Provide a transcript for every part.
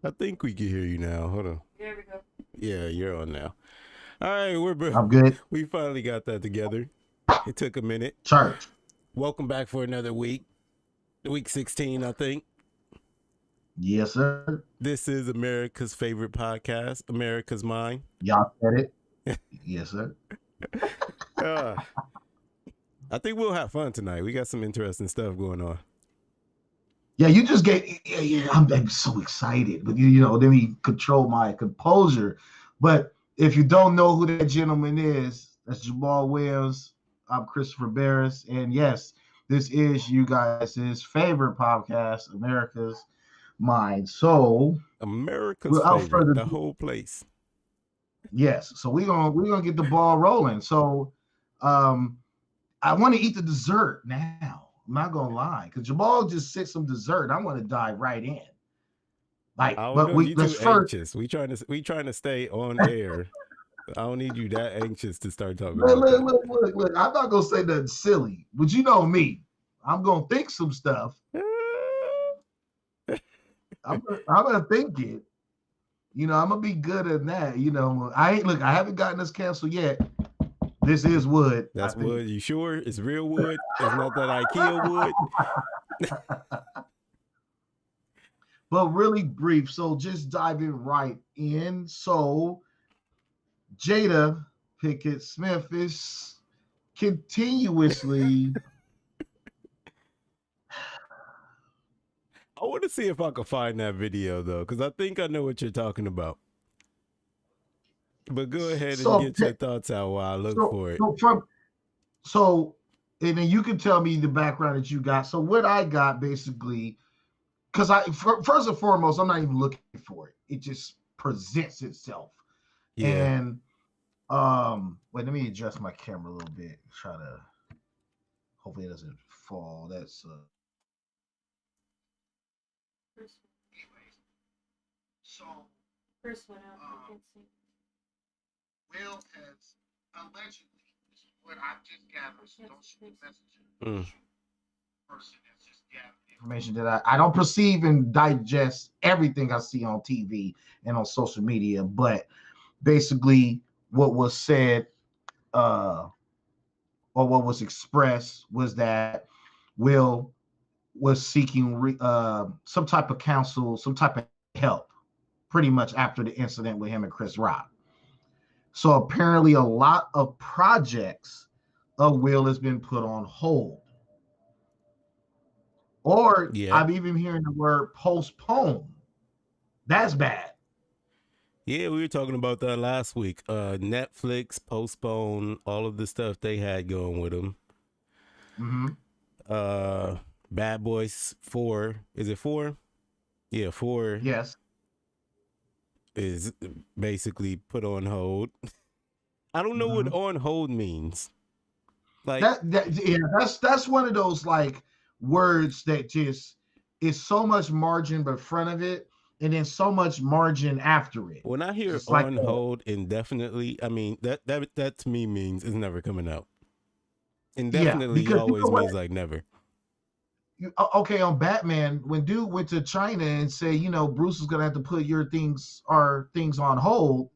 I think we can hear you now. Hold on. There we go. Yeah, you're on now. All right, I'm good. we finally got that together. It took a minute. Church. Welcome back for another week. Week 16, I think. Yes, sir. This is America's favorite podcast, America's Mind. Y'all said it. Yes, sir. Uh, I think we'll have fun tonight. We got some interesting stuff going on. Yeah, you just get. Yeah, I'm so excited, but let me control my composure. But if you don't know who that gentleman is, that's Jamal Williams. I'm Christopher Barris, and yes, this is you guys' favorite podcast, America's Mind. So America's favorite, the whole place. Yes, so we're gonna get the ball rolling. So, I want to eat the dessert now. I'm not gonna lie, because Jamal just sent some dessert. I want to dive right in. Like, but let's first. Anxious. We trying to stay on air. I don't need you that anxious to start talking. Look. I'm not gonna say nothing silly, but you know me. I'm gonna think some stuff. I'm gonna think it. I'm gonna be good at that. I haven't gotten this canceled yet. This is wood. That's wood. You sure? It's real wood. It's not that IKEA wood. But really brief. So just diving right in. So Jada Pinkett Smith is continuously. I want to see if I can find that video though, because I think I know what you're talking about. But go ahead and get your thoughts out while I look for it. And then you can tell me the background that you got. So what I got basically, because first and foremost, I'm not even looking for it. It just presents itself. Yeah. And wait, let me adjust my camera a little bit. Try to, hopefully it doesn't fall. That's anyways. So first one out. I can't see. Will has allegedly, this is what I've just gathered, so don't shoot the messenger. Person has just gathered information that I don't perceive and digest everything I see on TV and on social media, but basically what was said or what was expressed was that Will was seeking some type of counsel, some type of help, pretty much after the incident with him and Chris Rock. So apparently a lot of projects of Will has been put on hold. Or I'm even hearing the word postpone. That's bad. Yeah, we were talking about that last week. Netflix postponed all of the stuff they had going with them. Mm-hmm. Bad Boys 4. Is it 4? Yeah, 4. Yes. Is basically put on hold. I don't know what on hold means. Like that's one of those like words that just is so much margin in front of it and then so much margin after it. When I hear it's on hold indefinitely, I mean that to me means it's never coming out. Indefinitely always means like never. Okay, on Batman, when dude went to China and said, Bruce is gonna have to put our things on hold,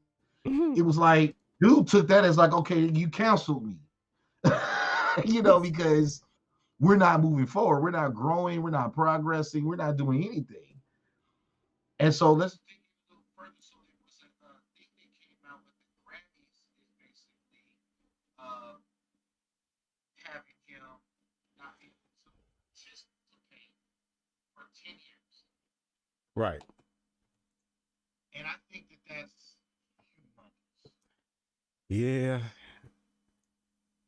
it was like dude took that as like, okay, you canceled me, because we're not moving forward, we're not growing, we're not progressing, we're not doing anything. And so let's think a little further. So it was a thing that came out with the Grammys is basically having him not able to participate for 10 years. Right. And I think that's humongous. Yeah.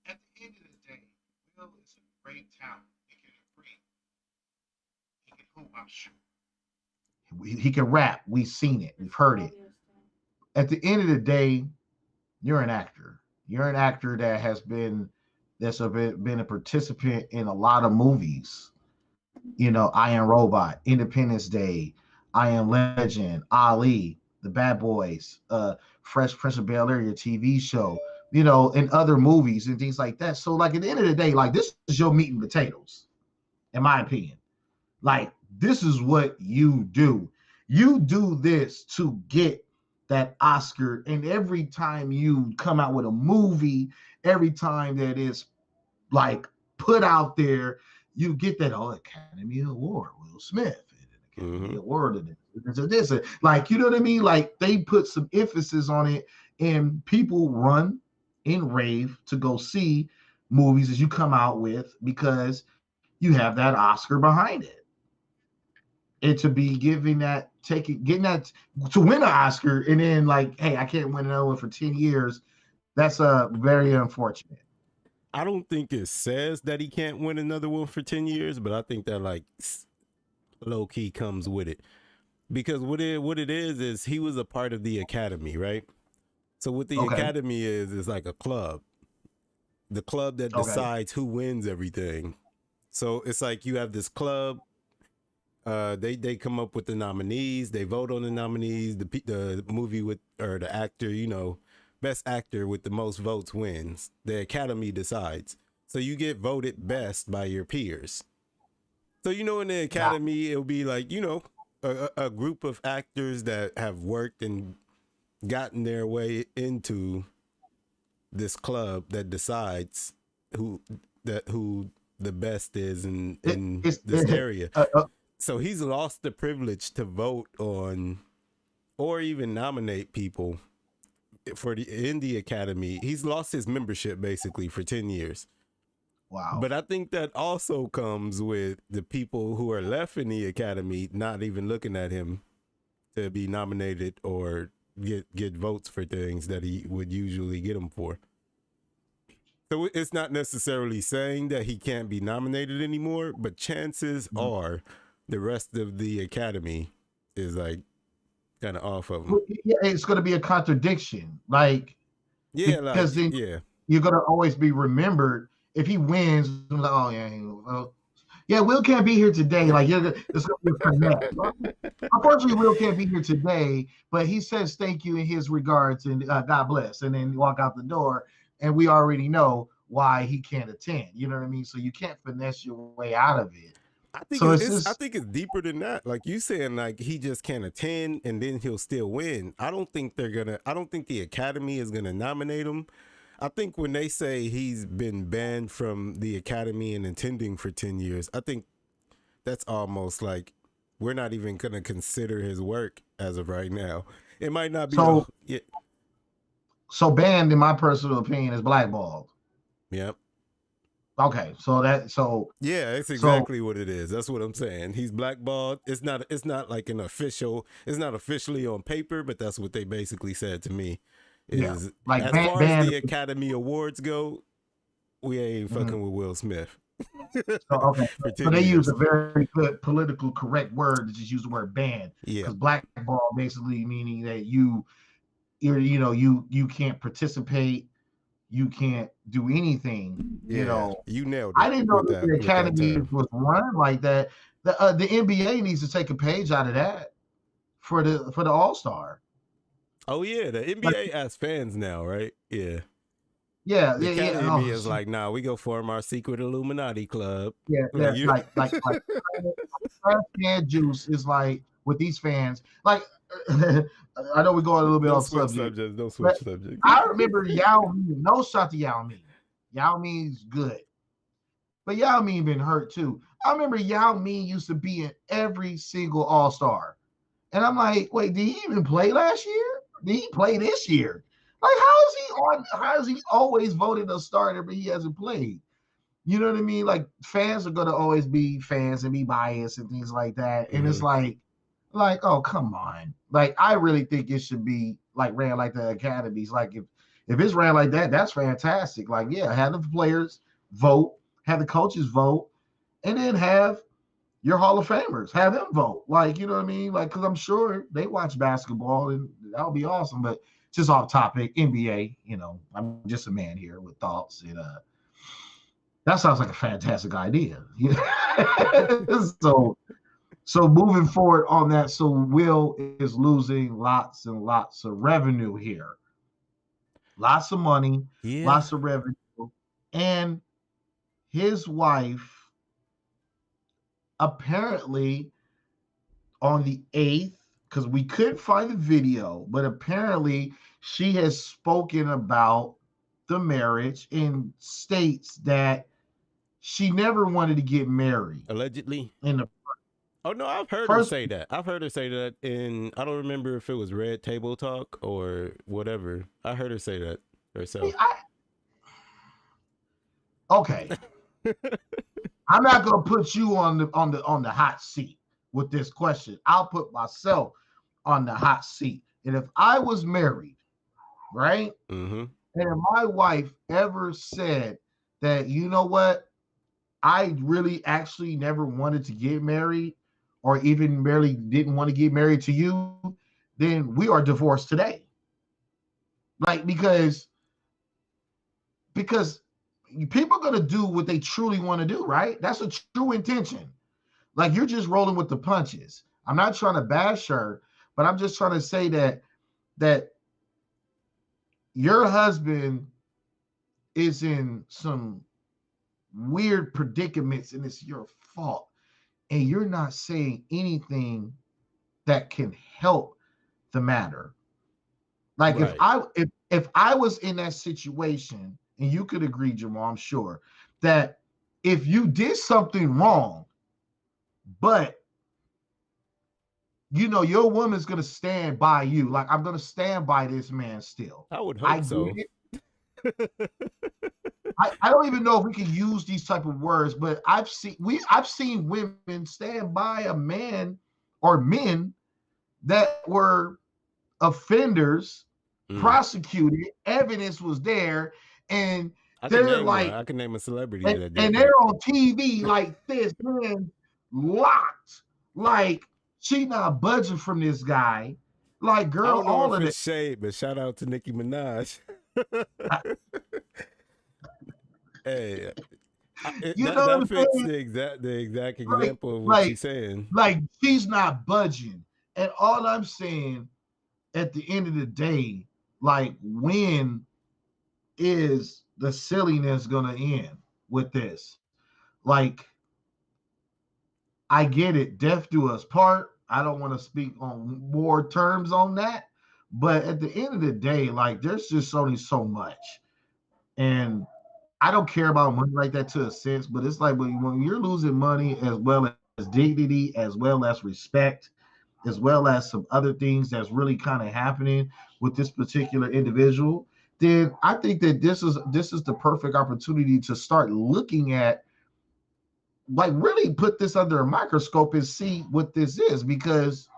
At the end of the day, Will is a great talent. He can agree. He can hoop, I'm sure. He can rap. We've seen it. We've heard it. At the end of the day, you're an actor. You're an actor that has been a participant in a lot of movies. I Am Robot, Independence Day, I Am Legend, Ali, The Bad Boys, Fresh Prince of Bel-Air, your TV show, and other movies and things like that. So like at the end of the day, like this is your meat and potatoes, in my opinion. Like this is what you do. You do this to get that Oscar, and every time you come out with a movie, every time that is like put out there, you get that Academy Award, Will Smith, and Academy Award, and this, like, you know what I mean? Like, they put some emphasis on it, and people run and rave to go see movies as you come out with because you have that Oscar behind it. And to be giving that, getting that to win an Oscar, and then like, hey, I can't win another one for 10 years. That's very unfortunate. I don't think it says that he can't win another one for 10 years, but I think that like low key comes with it. Because what it is he was a part of the Academy, right? So what the Academy is like a club. The club that decides who wins everything. So it's like you have this club. They come up with the nominees. They vote on the nominees. The movie with, or the actor, you know, best actor with the most votes wins. The Academy decides. So you get voted best by your peers. So, you know, in the Academy, it'll be like, you know, a group of actors that have worked and gotten their way into this club that decides who the best is in this area. So he's lost the privilege to vote on or even nominate people in the Academy. He's lost his membership basically for 10 years. Wow. But I think that also comes with the people who are left in the Academy not even looking at him to be nominated or get votes for things that he would usually get them for. So it's not necessarily saying that he can't be nominated anymore, but chances are the rest of the Academy is like kind of off of him. Yeah, it's going to be a contradiction. Like, because then you're going to always be remembered if he wins. Like, oh yeah, Will can't be here today. Like, it's going to be a finesse. Unfortunately, Will can't be here today, but he says thank you in his regards and God bless, and then walk out the door. And we already know why he can't attend. You know what I mean? So you can't finesse your way out of it. I think I think it's deeper than that. Like you saying, like he just can't attend and then he'll still win. I don't think the Academy is gonna nominate him. I think when they say he's been banned from the Academy and attending for 10 years, I think that's almost like we're not even gonna consider his work as of right now. It might not be so banned, in my personal opinion, is blackballed. Yep. Okay, yeah, it's exactly what it is. That's what I'm saying. He's blackballed. It's not like an official. It's not officially on paper, but that's what they basically said to me. Is like as far as the Academy Awards go, we ain't fucking with Will Smith. So they use a very good political correct word to just use the word ban. Yeah, because blackball basically meaning that you can't participate. You can't do anything. Yeah, you know, you nailed it. I didn't know that the Academy was run like that. The NBA needs to take a page out of that for the All-Star. Oh yeah, the NBA has fans now, right? Yeah. Yeah, the Academy is like, nah, we go form our secret Illuminati club. Yeah, like fan juice is like with these fans. Like, I know we're going a little bit off subject. Don't switch subject. I remember Yao Ming. No shot to Yao Ming. Yao Ming's good, but Yao Ming been hurt too. I remember Yao Ming used to be in every single All-Star, and I'm like, wait, did he even play last year? Did he play this year? Like, how is he always voted a starter, but he hasn't played? You know what I mean? Like, fans are gonna always be fans and be biased and things like that. And it's like, oh, come on. Like, I really think it should be like ran like the academies. Like, if it's ran like that, that's fantastic. Like, yeah, have the players vote, have the coaches vote, and then have your Hall of Famers, have them vote. Like, you know what I mean? Like, because I'm sure they watch basketball and that'll be awesome. But just off topic, NBA, I'm just a man here with thoughts. And that sounds like a fantastic idea. So moving forward on that, so Will is losing lots and lots of revenue here. Lots of money, lots of revenue. And his wife, apparently on the 8th, because we couldn't find the video, but apparently she has spoken about the marriage and states that she never wanted to get married. Allegedly. In the Oh no, I've heard her first, say that. I've heard her say that in, I don't remember if it was Red Table Talk or whatever. I heard her say that herself. Okay. I'm not gonna put you on the hot seat with this question. I'll put myself on the hot seat. And if I was married, right? Mm-hmm. And if my wife ever said that, you know what, I really actually never wanted to get married, or even barely didn't want to get married to you, then we are divorced today. Like because people are gonna do what they truly want to do, right? That's a true intention. Like you're just rolling with the punches. I'm not trying to bash her, but I'm just trying to say that your husband is in some weird predicaments and it's your fault. And you're not saying anything that can help the matter. Like Right. if I was in that situation, and you could agree, Jamal, I'm sure, that if you did something wrong, but you know your woman's gonna stand by you, like I'm gonna stand by this man still. I would I hope get so. it. I don't even know if we can use these type of words, but I've seen women stand by a man or men that were offenders, prosecuted, evidence was there, and I can they're name one. like, I can name a celebrity that did and that. they're on TV like this, man, locked. Like she not budging from this guy. Like, I girl, don't know all if of it. it's shade, but shout out to Nicki Minaj. Hey, You know what that I'm fits saying? the exact Like, example of what like, she's saying. like she's not budging. And all I'm saying at the end of the day, like, when is the silliness gonna end with this? Like, I get it, death do us part. I don't want to speak on more terms on that, but at the end of the day, like, there's just only so much. And I don't care about money like that to a sense, but it's like when you're losing money as well as dignity, as well as respect, as well as some other things that's really kind of happening with this particular individual, then I think that this is the perfect opportunity to start looking at, like, really put this under a microscope and see what this is, because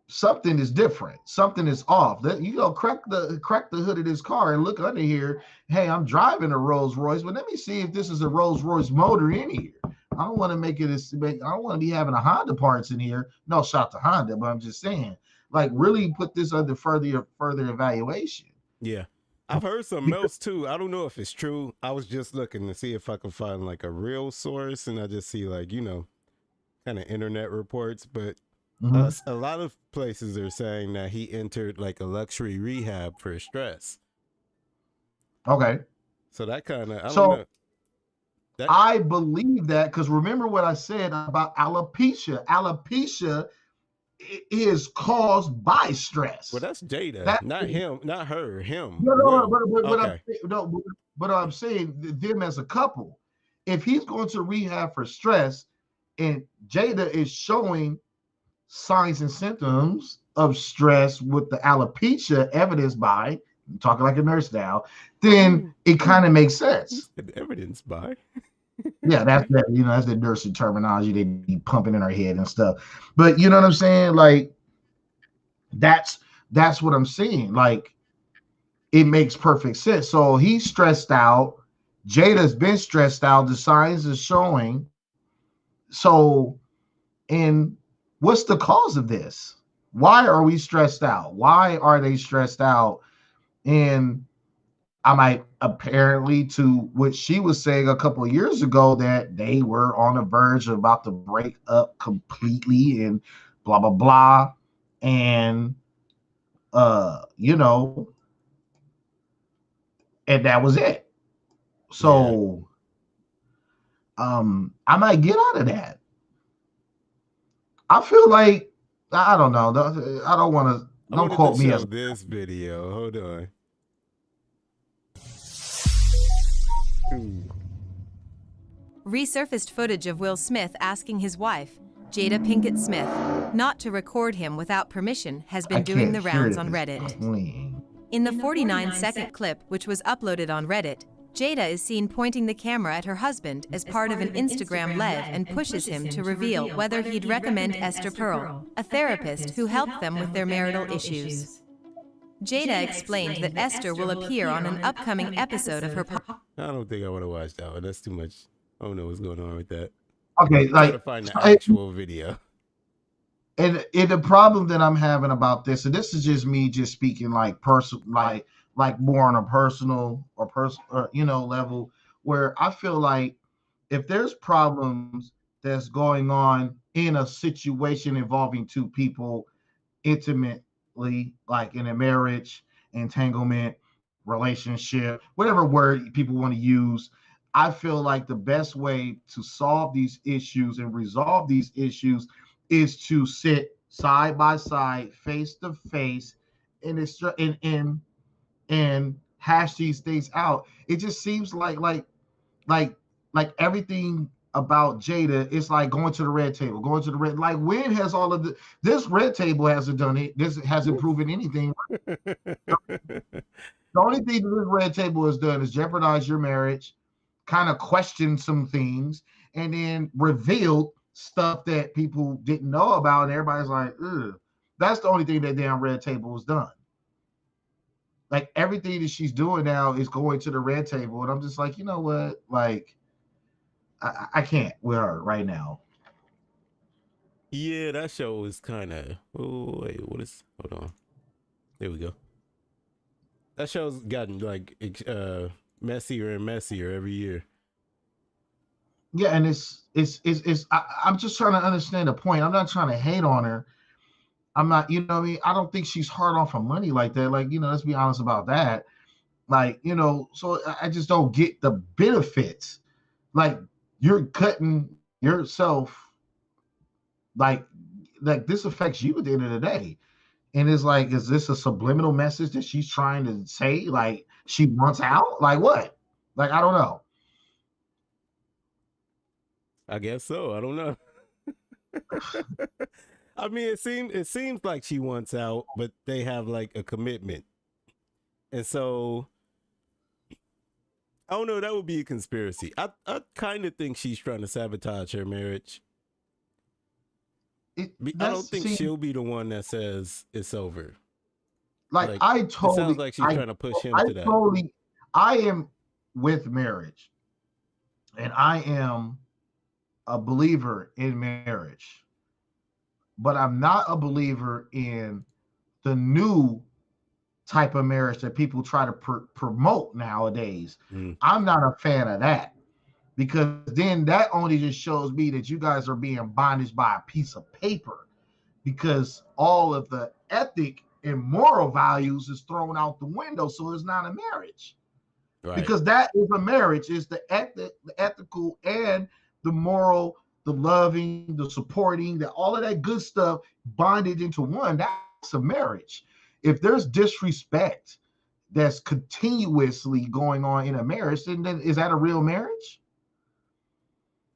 something is different, something is off. That, you know, crack the hood of this car and look under here. Hey, I'm driving a Rolls Royce, but let me see if this is a Rolls Royce motor in here. I don't want to make it I don't want to be having a Honda parts in here. No shot to Honda, but I'm just saying, like, really put this under further evaluation. Yeah. I've heard something Because, else too. I don't know if it's true. I was just looking to see if I could find like a real source, and I just see, like, you know, kind of internet reports, but a lot of places are saying that he entered like a luxury rehab for stress. okay. So that kind of, I don't So know. That, I believe that, because remember what I said about alopecia. Alopecia is caused by stress. well, that's Jada, That not him, not her, him. no, Will. but Okay. I'm saying them as a couple. If he's going to rehab for stress, and Jada is showing signs and symptoms of stress with the alopecia evidenced by, I'm talking like a nurse now, then it kind of makes sense. Evidence by. Yeah, that's that. You know, that's the nursing terminology they be pumping in our head and stuff. But you know what I'm saying? Like, that's what I'm saying. Like, it makes perfect sense. So he's stressed out. Jada's been stressed out. The signs are showing. So, and what's the cause of this? Why are we stressed out? Why are they stressed out? And I might, apparently, to what she was saying a couple of years ago, that they were on the verge of about to break up completely and blah blah blah. And you know, and that was it. Yeah. So I might get out of that. I feel like I don't know. I don't want to. I Don't wanted to quote me show as. this video. Hold on. Ooh. Resurfaced footage of Will Smith asking his wife, Jada Pinkett Smith, not to record him without permission has been doing the rounds on Reddit. In the 49-second clip, which was uploaded on Reddit, Jada is seen pointing the camera at her husband as part of an Instagram live and pushes him to reveal whether he'd recommend Esther Pearl, a therapist who helped them with their marital issues. Jada explained that Esther will appear on an upcoming episode of her podcast. I don't think I want to watch that one. That's too much. I don't know what's going on with that. Okay, I'm like trying to find the actual video. And the problem that I'm having about this, and this is just me just speaking like like more on a personal or level, where I feel like if there's problems that's going on in a situation involving two people intimately, like in a marriage, entanglement, relationship, whatever word people want to use, I feel like the best way to solve these issues and resolve these issues is to sit side by side, face to face, and hash these things out. It just seems like everything about Jada is like going to the red table, going to the red. Like, when has all of this red table hasn't done it? This hasn't proven anything. The only thing that this red table has done is jeopardize your marriage, kind of question some things, and then revealed stuff that people didn't know about, and everybody's like, ugh. That's the only thing that damn red table has done. Like, everything that she's doing now is going to the red table, and I'm just like, you know what? Like, I can't with her right now. Yeah, that show is kind of. Oh wait, what is? Hold on. There we go. That show's gotten like messier and messier every year. Yeah, and I'm just trying to understand the point. I'm not trying to hate on her. I'm not, you know what I mean? I don't think she's hard on for money like that. Like, let's be honest about that. Like, so I just don't get the benefits. Like, you're cutting yourself, like this affects you at the end of the day. And it's like, is this a subliminal message that she's trying to say? Like, she wants out? Like, what? Like, I don't know. I guess so. I don't know. I mean, it seems like she wants out, but they have like a commitment, and so I don't know. That would be a conspiracy. I kind of think she's trying to sabotage her marriage. I don't think she'll be the one that says it's over. Like I totally. It sounds like she's trying to push him to that. I am with marriage, and I am a believer in marriage, but I'm not a believer in the new type of marriage that people try to promote nowadays. I'm not a fan of that, because then that only just shows me that you guys are being bondaged by a piece of paper, because all of the ethic and moral values is thrown out the window. So it's not a marriage. Right. Because that is a marriage, is the ethical and the moral, the loving, the supporting, all of that good stuff bonded into one. That's a marriage. If there's disrespect that's continuously going on in a marriage, then is that a real marriage?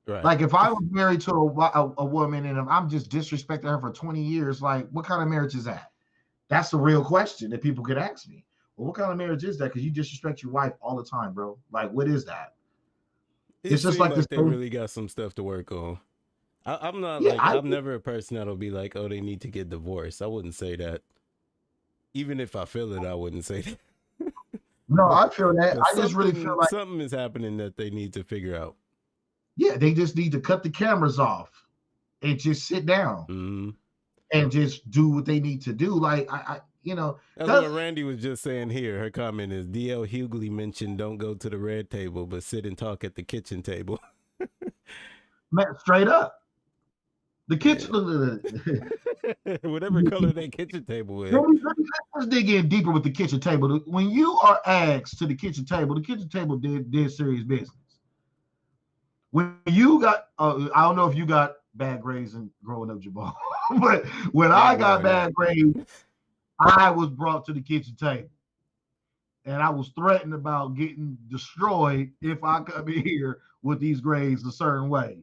Right. Like, if I was married to a woman and I'm just disrespecting her for 20 years, like, what kind of marriage is that? That's the real question that people could ask me. Well, what kind of marriage is that? Because you disrespect your wife all the time, bro. Like, what is that? It's just like they really got some stuff to work on. I'm not I'm never a person that'll be like, oh, they need to get divorced. I wouldn't say that. Even if I feel it, I wouldn't say that. No, I feel that. I just really feel like something is happening that they need to figure out. Yeah, they just need to cut the cameras off and just sit down and just do what they need to do. Like, that's what Randy was just saying here. Her comment is, DL Hughley mentioned don't go to the red table, but sit and talk at the kitchen table. Man, straight up. The kitchen, whatever color that kitchen table is. Let's dig in deeper with the kitchen table. When you are asked to the kitchen table did serious business. When you got, I don't know if you got bad grades and growing up, Jamal. But when I got bad grades, I was brought to the kitchen table. And I was threatened about getting destroyed if I come in here with these grades a certain way.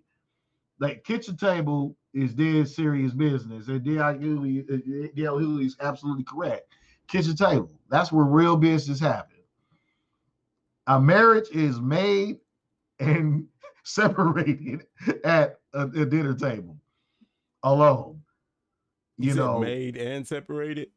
Like kitchen table is dead serious business. And D.L. Hughley is absolutely correct. Kitchen table, that's where real business happens. A marriage is made and separated at a dinner table alone. You know, made and separated.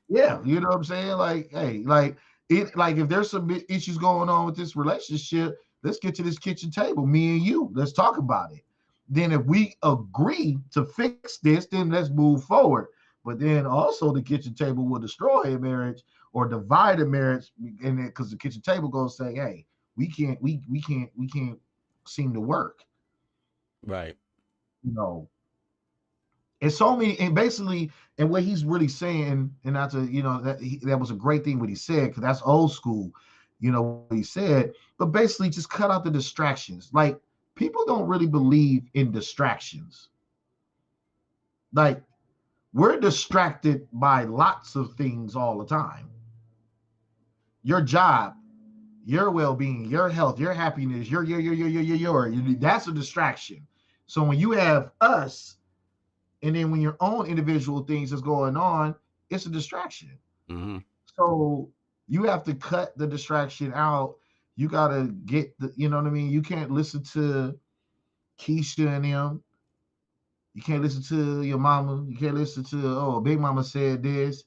Yeah, you know what I'm saying? Like, hey, like if there's some issues going on with this relationship, let's get to this kitchen table, me and you. Let's talk about it. Then if we agree to fix this, then let's move forward. But then also the kitchen table will destroy a marriage or divide a marriage, and because the kitchen table goes say, hey, we can't seem to work. Right. You know, it's so many, and basically, and what he's really saying, and not to, that was a great thing what he said, because that's old school, what he said, but basically just cut out the distractions. Like, people don't really believe in distractions. Like, we're distracted by lots of things all the time. Your job, your well-being, your health, your happiness, your that's a distraction. So when you have us, and then when your own individual things is going on, it's a distraction. Mm-hmm. So you have to cut the distraction out. You got to get the, you know what I mean? You can't listen to Keisha and them. You can't listen to your mama. You can't listen to, Big Mama said this.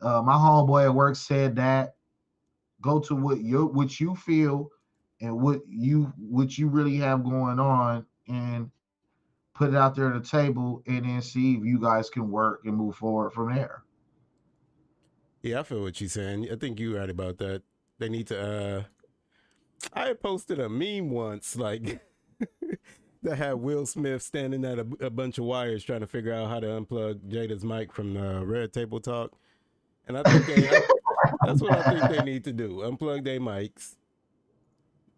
My homeboy at work said that. Go to what you feel and what you really have going on, and put it out there at the table, and then see if you guys can work and move forward from there. Yeah, I feel what you're saying. I think you're right about that. They need to I posted a meme once, like that had Will Smith standing at a bunch of wires trying to figure out how to unplug Jada's mic from the Red Table Talk. And I think that's what I think they need to do. Unplug their mics.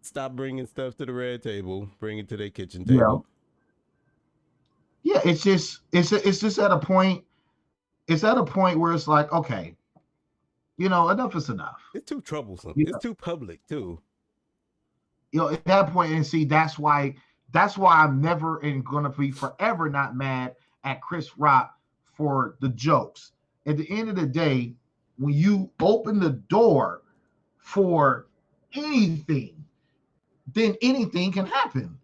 Stop bringing stuff to the red table. Bring it to their kitchen table. Yeah, it's just at a point. It's at a point where it's like, okay, enough is enough. It's too troublesome. It's too public too. At that point, and see, that's why I'm never and gonna be forever not mad at Chris Rock for the jokes. At the end of the day, when you open the door for anything, then anything can happen.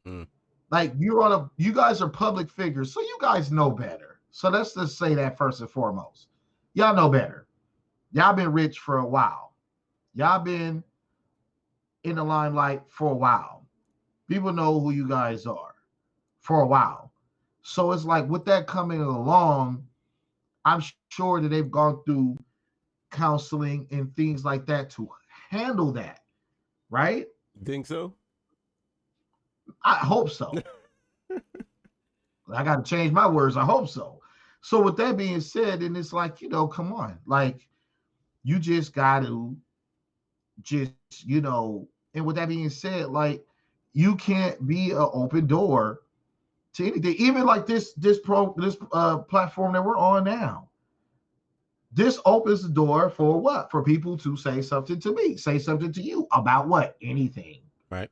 Mm. Like, you guys are public figures, so you guys know better. So let's just say that first and foremost. Y'all know better. Y'all been rich for a while. Y'all been in the limelight for a while. People know who you guys are for a while. So it's like, with that coming along, I'm sure that they've gone through counseling and things like that to handle that, right? Think so? I hope so. I got to change my words. I hope so. So with that being said, and it's like, come on, like, you just got to and with that being said, like, you can't be an open door to anything, even like this platform that we're on now. This opens the door for what? For people to say something to me, say something to you about what? Anything. Right.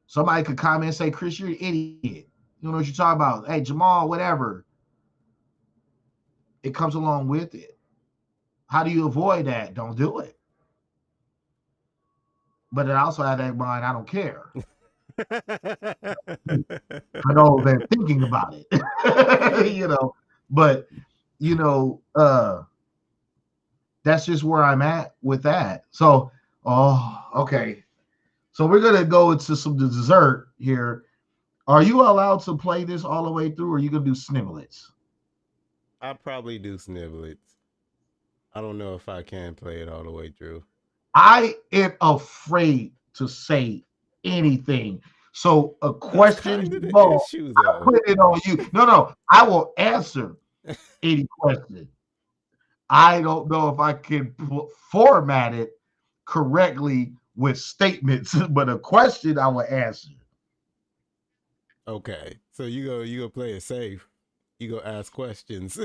Somebody could comment and say, Chris, you're an idiot. You don't know what you're talking about. Hey, Jamal, whatever. It comes along with it. How do you avoid that? Don't do it. But it also had that mind, I don't care. I know they're thinking about it. But that's just where I'm at with that. So, okay. So we're gonna go into some dessert here. Are you allowed to play this all the way through, or are you gonna do snippets? I probably do snippets. I don't know if I can play it all the way through. I am afraid to say anything. So a question, I'll put it on you. No, I will answer any question. I don't know if I can format it correctly with statements, but a question I will answer. Okay, So you go play it safe. You go ask questions.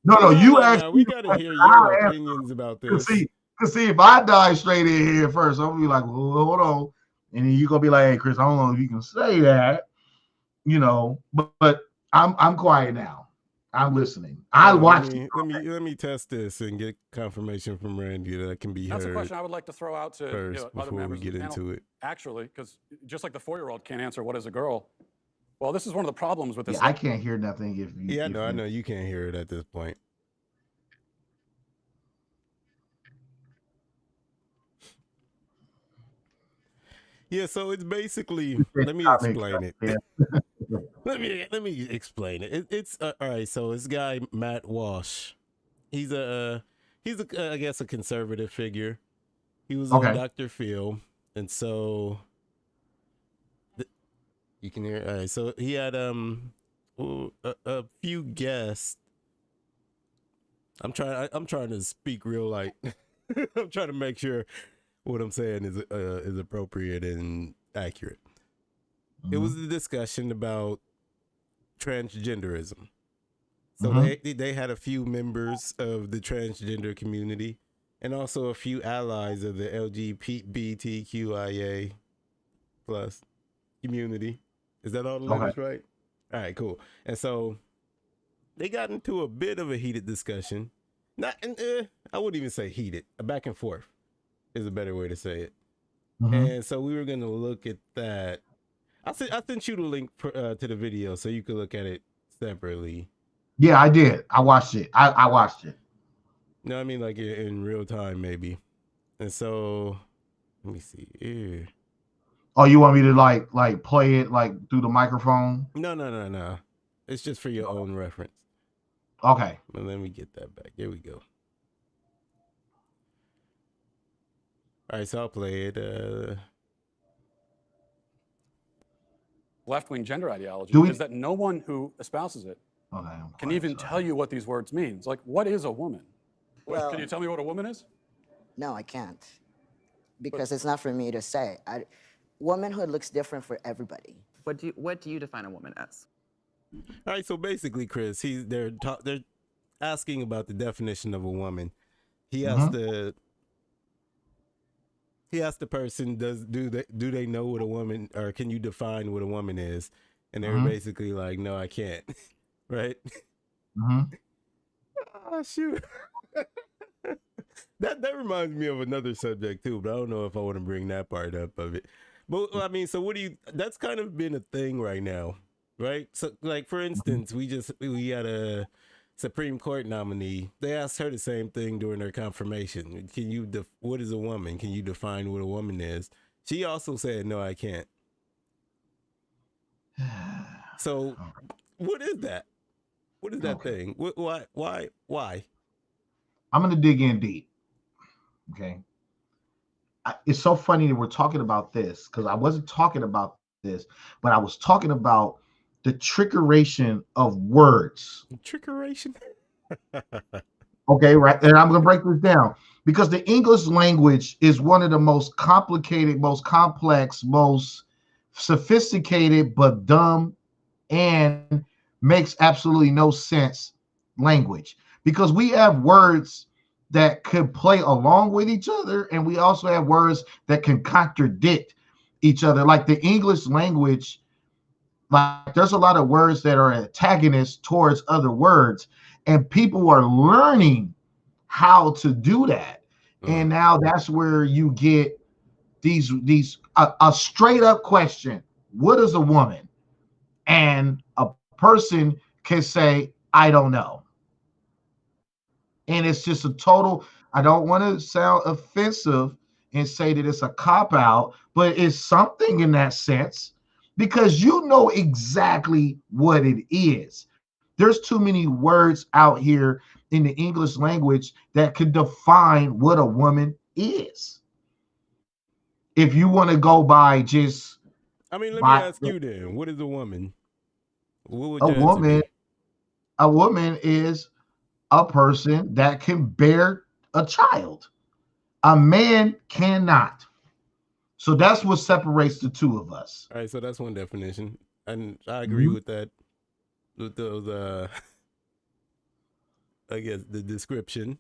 No, you ask. We gotta hear your opinions about this. Cause see, if I dive straight in here first, I'm gonna be like, well, hold on, and then you gonna be like, hey, Chris, I don't know if you can say that, but I'm quiet now. I'm listening. I watched. Let me test this and get confirmation from Randy that can be heard. That's a question I would like to throw out to first other before members we get of the panel. into it. Actually, because just like the 4-year-old can't answer what is a girl. Well, this is one of the problems with this. Yeah, I can't hear nothing if you. Yeah, I know you can't hear it at this point. Yeah, so it's basically. Let me explain it. Yeah. let me explain it. It's all right. So this guy Matt Walsh, he's a I guess a conservative figure. He was on Dr. Phil, and so you can hear. All right, so he had a few guests. I'm trying to speak real light. I'm trying to make sure what I'm saying is appropriate and accurate. Mm-hmm. It was a discussion about transgenderism. So they had a few members of the transgender community and also a few allies of the LGBTQIA plus community. Is that all the letters right? All right, cool. And so they got into a bit of a heated discussion. I wouldn't even say heated. A back and forth is a better way to say it. Mm-hmm. And so we were going to look at that. I sent you the link to the video so you could look at it separately. Yeah, I did. I watched it. I watched it. No, I mean like in real time maybe. And so let me see. Ew. Oh, you want me to like play it like through the microphone? No. It's just for your own reference. Okay. Well, let me get that back. Here we go. All right, so I'll play it. Left-wing gender ideology is that no one who espouses it can even tell you what these words mean. It's like, what is a woman? Well, can you tell me what a woman is? No, I can't. Because it's not for me to say. Womanhood looks different for everybody. What do you define a woman as? All right, so basically, Chris, they're asking about the definition of a woman. He asked the person, do they know what a woman, or can you define what a woman is? And they were basically like, no, I can't. Right? Oh shoot. That reminds me of another subject too, but I don't know if I want to bring that part up of it. But I mean, so that's kind of been a thing right now, right? So like for instance, we had a Supreme Court nominee. They asked her the same thing during her confirmation. What is a woman? Can you define what a woman is? She also said, no, I can't. So what is that? What is that thing? Why? I'm going to dig in deep. Okay. It's so funny that we're talking about this because I wasn't talking about this, but I was talking about the trickeration of words. Trickeration? Okay, right. And I'm going to break this down because the English language is one of the most complicated, most complex, most sophisticated, but dumb and makes absolutely no sense language because we have words that could play along with each other, and we also have words that can contradict each other. Like the English language, like there's a lot of words that are antagonists towards other words, and people are learning how to do that. And now that's where you get these a straight up question: what is a woman? And a person can say, I don't know. And it's just a total, I don't want to sound offensive and say that it's a cop-out, but it's something in that sense because you know exactly what it is. There's too many words out here in the English language that could define what a woman is. If you want to go by just... let me ask you then, what is a woman? What would a woman is a person that can bear a child. A man cannot. So that's what separates the two of us. All right, so that's one definition. and I agree with that. With those, I guess the description.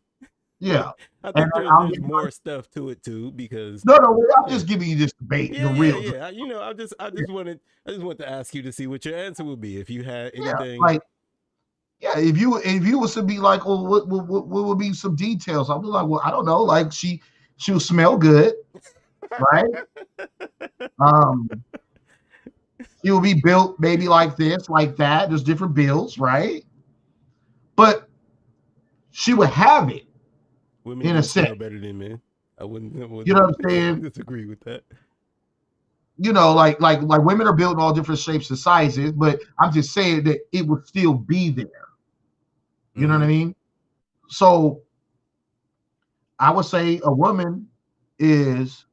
Yeah, I think there's more stuff to it too, because no, I'm just giving you this debate, the real. Yeah. You know, I just want to ask you to see what your answer would be if you had anything. Like, if you was to be like, well, what would be some details? I'll be like, well, I don't know. Like she will smell good, right? She will be built maybe like this, like that. There's different builds, right? But she would have it. Women in a sense, better than men. I wouldn't you know what I'm saying? Disagree with that. You know, like women are built in all different shapes and sizes, but I'm just saying that it would still be there. You know what I mean? So I would say a woman is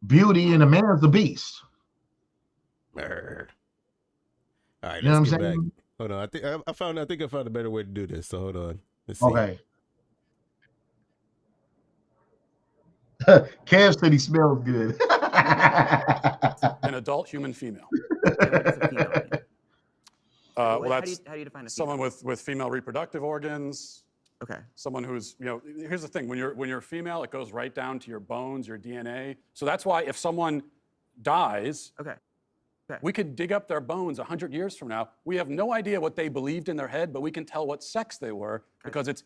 beauty and a man is the beast. All right, you know let's what I'm get saying? back. Hold on. I found a better way to do this. So hold on. Let's see. Okay. Cam said he smells good. An adult human female. Well, that's how do you define a someone with female reproductive organs. Okay. Someone who's, here's the thing, when you're female, it goes right down to your bones, your DNA. So that's why if someone dies, we could dig up their bones 100 years from now. We have no idea what they believed in their head, but we can tell what sex they were because it's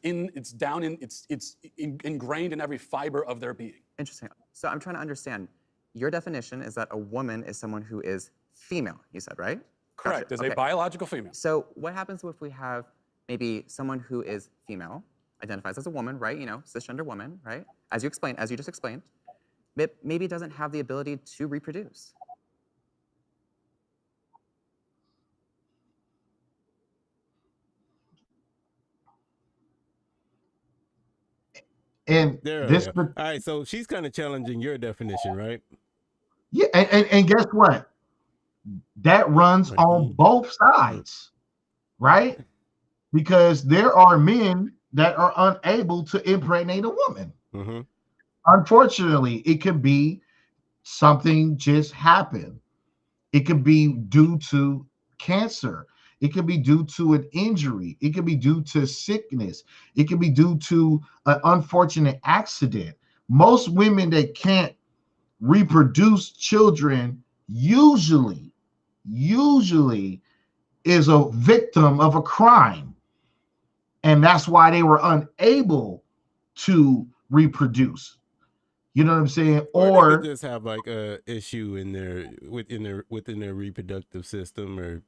ingrained in every fiber of their being. Interesting. So I'm trying to understand. Your definition is that a woman is someone who is female, you said, right? Correct. Gotcha. Is a biological female. So what happens if we have maybe someone who is female, identifies as a woman, right? You know, cisgender woman, right? As you just explained, but maybe doesn't have the ability to reproduce. And this, all right. So she's kind of challenging your definition, right? Yeah, and guess what? That runs on both sides, right? Because there are men that are unable to impregnate a woman. Unfortunately, it could be something just happened. It could be due to cancer. It could be due to an injury. It could be due to sickness. It could be due to an unfortunate accident. Most women that can't reproduce children usually is a victim of a crime. And that's why they were unable to reproduce. You know what I'm saying? Or they could just have like a issue within their reproductive system, or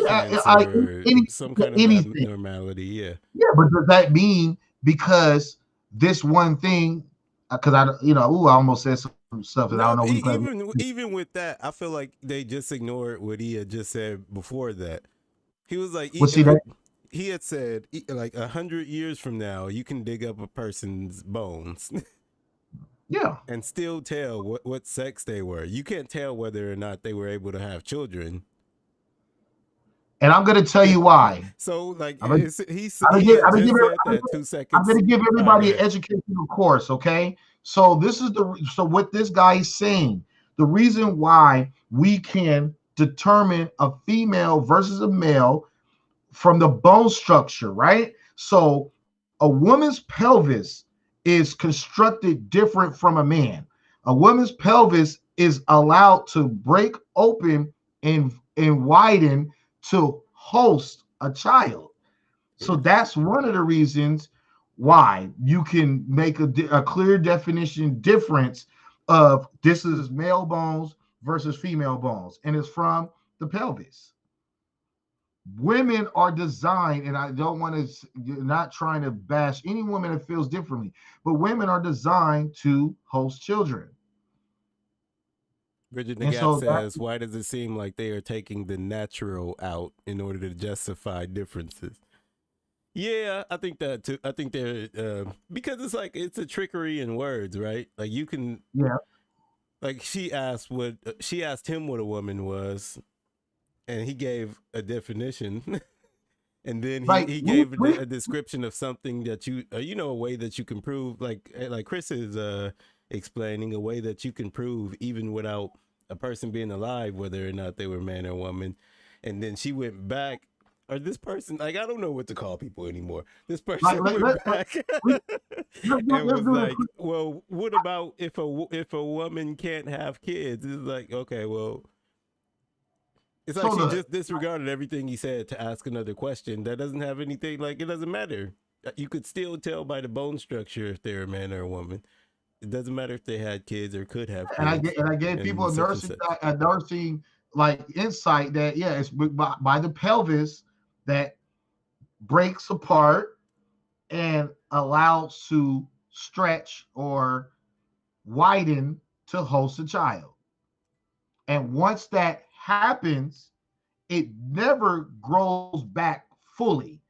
cancer, or some kind of abnormality. Yeah, but does that mean because this one thing? Because I almost said some stuff that I don't know. Even with that, I feel like they just ignored what he had just said before that. He was like, he had said like 100 years from now, you can dig up a person's bones. Yeah. And still tell what sex they were. You can't tell whether or not they were able to have children. And I'm going to tell you why. So, like, I'm going to give everybody an educational course, okay? So what this guy is saying, the reason why we can determine a female versus a male from the bone structure, right? So a woman's pelvis is constructed different from a man. A woman's pelvis is allowed to break open and widen to host a child. So that's one of the reasons why you can make a clear definition difference of this is male bones versus female bones, and it's from the pelvis. Women are designed, and I don't want to, not trying to bash any woman that feels differently, but women are designed to host children. Bridget Nagat says, why does it seem like they are taking the natural out in order to justify differences? Yeah, I think that too. I think they're because it's a trickery in words, right? Like you can, like she asked him what a woman was, and he gave a definition, and then he gave a description of something that a way that you can prove, like Chris is explaining, a way that you can prove even without a person being alive, whether or not they were man or woman. And then she went back, or this person, like, I don't know what to call people anymore. This person went back and was like, well, what about if a woman can't have kids? It's like, okay, well, it's like she just disregarded everything he said to ask another question that doesn't have anything, like, it doesn't matter. You could still tell by the bone structure if they're a man or a woman. It doesn't matter if they had kids or could have kids. And I gave people a nursing like insight that it's by the pelvis that breaks apart and allows to stretch or widen to host a child. And once that happens, it never grows back fully.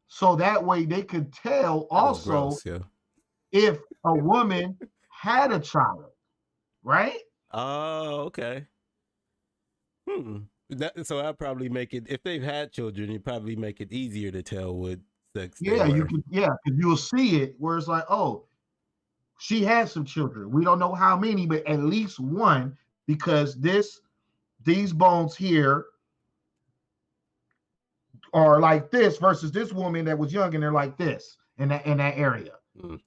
So that way they could tell also if a woman had a child, right? Oh, okay. So I'd probably make it, if they've had children, you probably make it easier to tell what sex they were. You can, because you'll see it where it's like, oh, she has some children. We don't know how many, but at least one, because these bones here are like this versus this woman that was young and they're like this in that area. All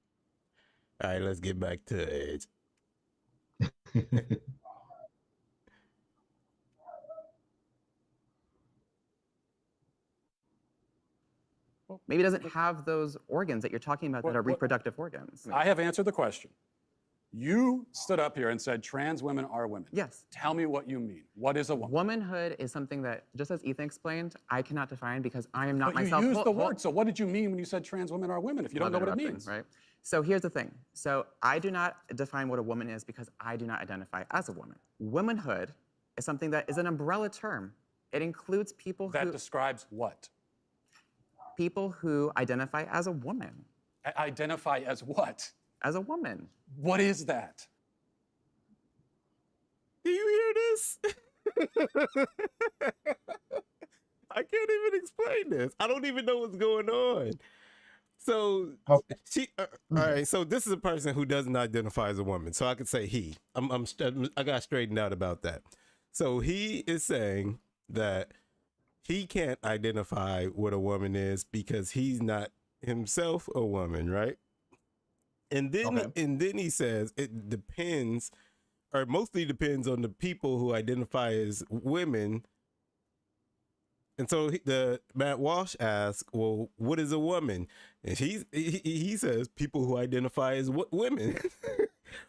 right, let's get back to age. Maybe it doesn't have those organs that you're talking about that are reproductive organs. I have answered the question. You stood up here and said trans women are women. Yes. Tell me what you mean. What is a woman? Womanhood is something that, just as Ethan explained, I cannot define because I am not myself. But you used the word, so what did you mean when you said trans women are women if you don't know what it means? Right. So here's the thing. So I do not define what a woman is because I do not identify as a woman. Womanhood is something that is an umbrella term. It includes people who... That describes what? People who identify as a woman. Identify as what? As a woman. What is that? Do you hear this? I can't even explain this. I don't even know what's going on. So all right. So this is a person who doesn't identify as a woman. So I could say he. I got straightened out about that. So he is saying that he can't identify what a woman is because he's not himself a woman, right? And then he says it depends, or mostly depends on the people who identify as women. And so Matt Walsh asks, well, what is a woman? And he says people who identify as women.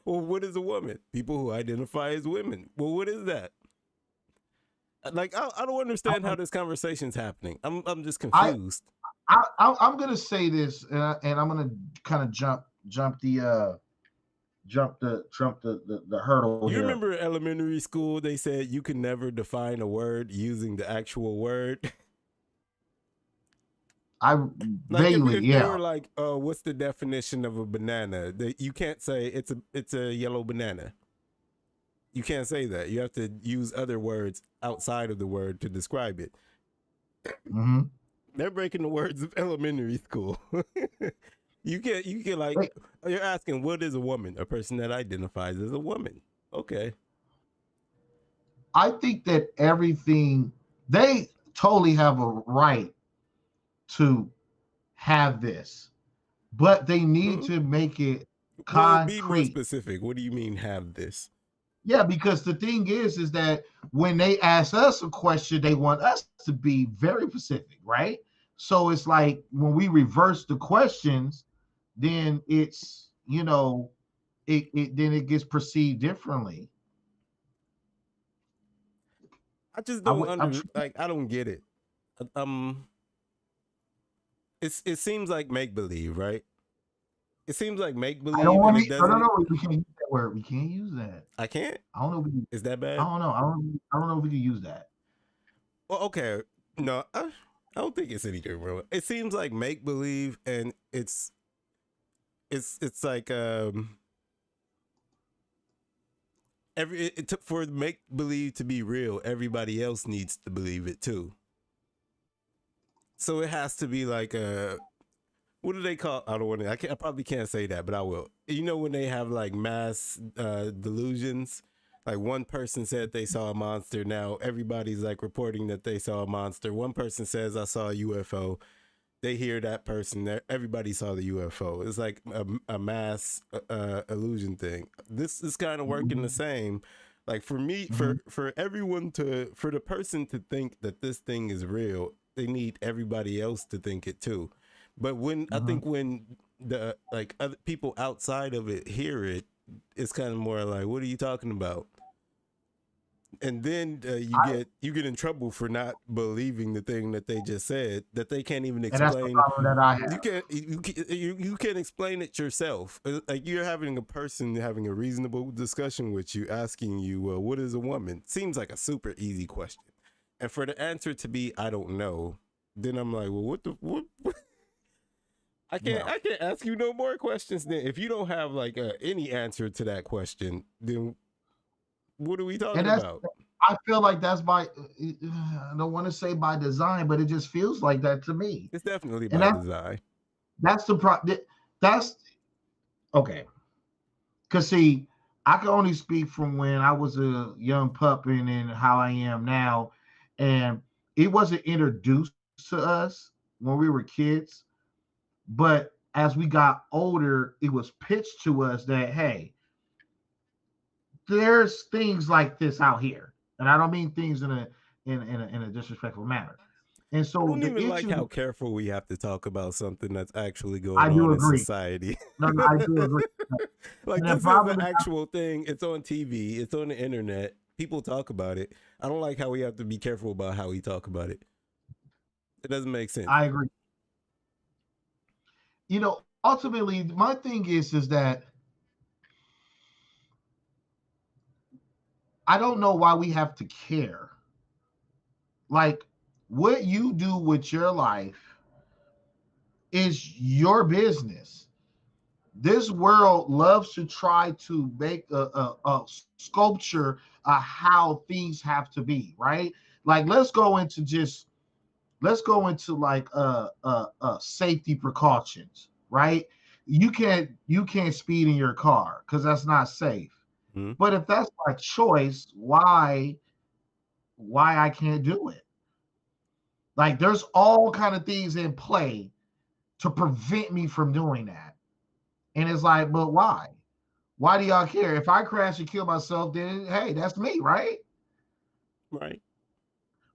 Well, what is a woman? People who identify as women. Well, what is that? Like, I don't understand how this conversation's happening. I'm just confused. I'm gonna say this, and I'm gonna kind of jump the hurdle. You remember elementary school? They said you can never define a word using the actual word. Vaguely, They were like, what's the definition of a banana? You can't say it's a yellow banana. You can't say that. You have to use other words outside of the word to describe it. Mm-hmm. They're breaking the words of elementary school. You can like, you're asking, what is a woman? A person that identifies as a woman. Okay. I think that they totally have a right to have this, but they need to make it concrete. Be more specific. What do you mean have this? Yeah, because the thing is that when they ask us a question, they want us to be very specific, right? So it's like when we reverse the questions, then it's, then it gets perceived differently. I just don't I don't get it. It seems like make believe, right? It seems like make believe. No, we can't use that word. We can't use that. I can't. I don't know. Is that bad? I don't know. I don't know if we can use that. Well, okay. No, I don't think it's anything wrong. It seems like make believe, and it's like for make believe to be real, everybody else needs to believe it too. So it has to be like what do they call? I don't want to. I probably can't say that, but I will. You know when they have like mass delusions, Like one person said they saw a monster. Now everybody's like reporting that they saw a monster. One person says I saw a UFO. They hear that person. Everybody saw the UFO. It's like a mass illusion thing. This is kind of working the same. Like for me, for everyone for the person to think that this thing is real, they need everybody else to think it too. But when I think when the like other people outside of it hear it, it's kind of more like, what are you talking about? And then you get in trouble for not believing the thing that they just said, that they can't even explain. And that's the problem that I have. You can't explain it yourself. Like you're having a person having a reasonable discussion with you, asking you, what is a woman? Seems like a super easy question. And for the answer to be, I don't know, then I'm like, well, what? I can't ask you no more questions then. If you don't have like any answer to that question, then what are we talking about? I feel like that's by, I don't want to say by design, but it just feels like that to me. It's definitely by design. That's that's okay. Because see, I can only speak from when I was a young pup and how I am now. And it wasn't introduced to us when we were kids. But as we got older, it was pitched to us that, hey, there's things like this out here, and I don't mean things in a disrespectful manner. And so I don't even like how careful we have to talk about something that's actually going on in society. No, I do agree. Like this is an actual thing. It's on TV. It's on the internet. People talk about it. I don't like how we have to be careful about how we talk about it. It doesn't make sense. I agree. Ultimately, my thing is that I don't know why we have to care. Like, what you do with your life is your business. This world loves to try to make a sculpture of how things have to be, right? Like, let's go into like safety precautions, right? You can't speed in your car because that's not safe. Mm-hmm. But if that's my choice, why I can't do it? Like there's all kind of things in play to prevent me from doing that. And it's like, but why? Why do y'all care? If I crash and kill myself, then hey, that's me, right? Right.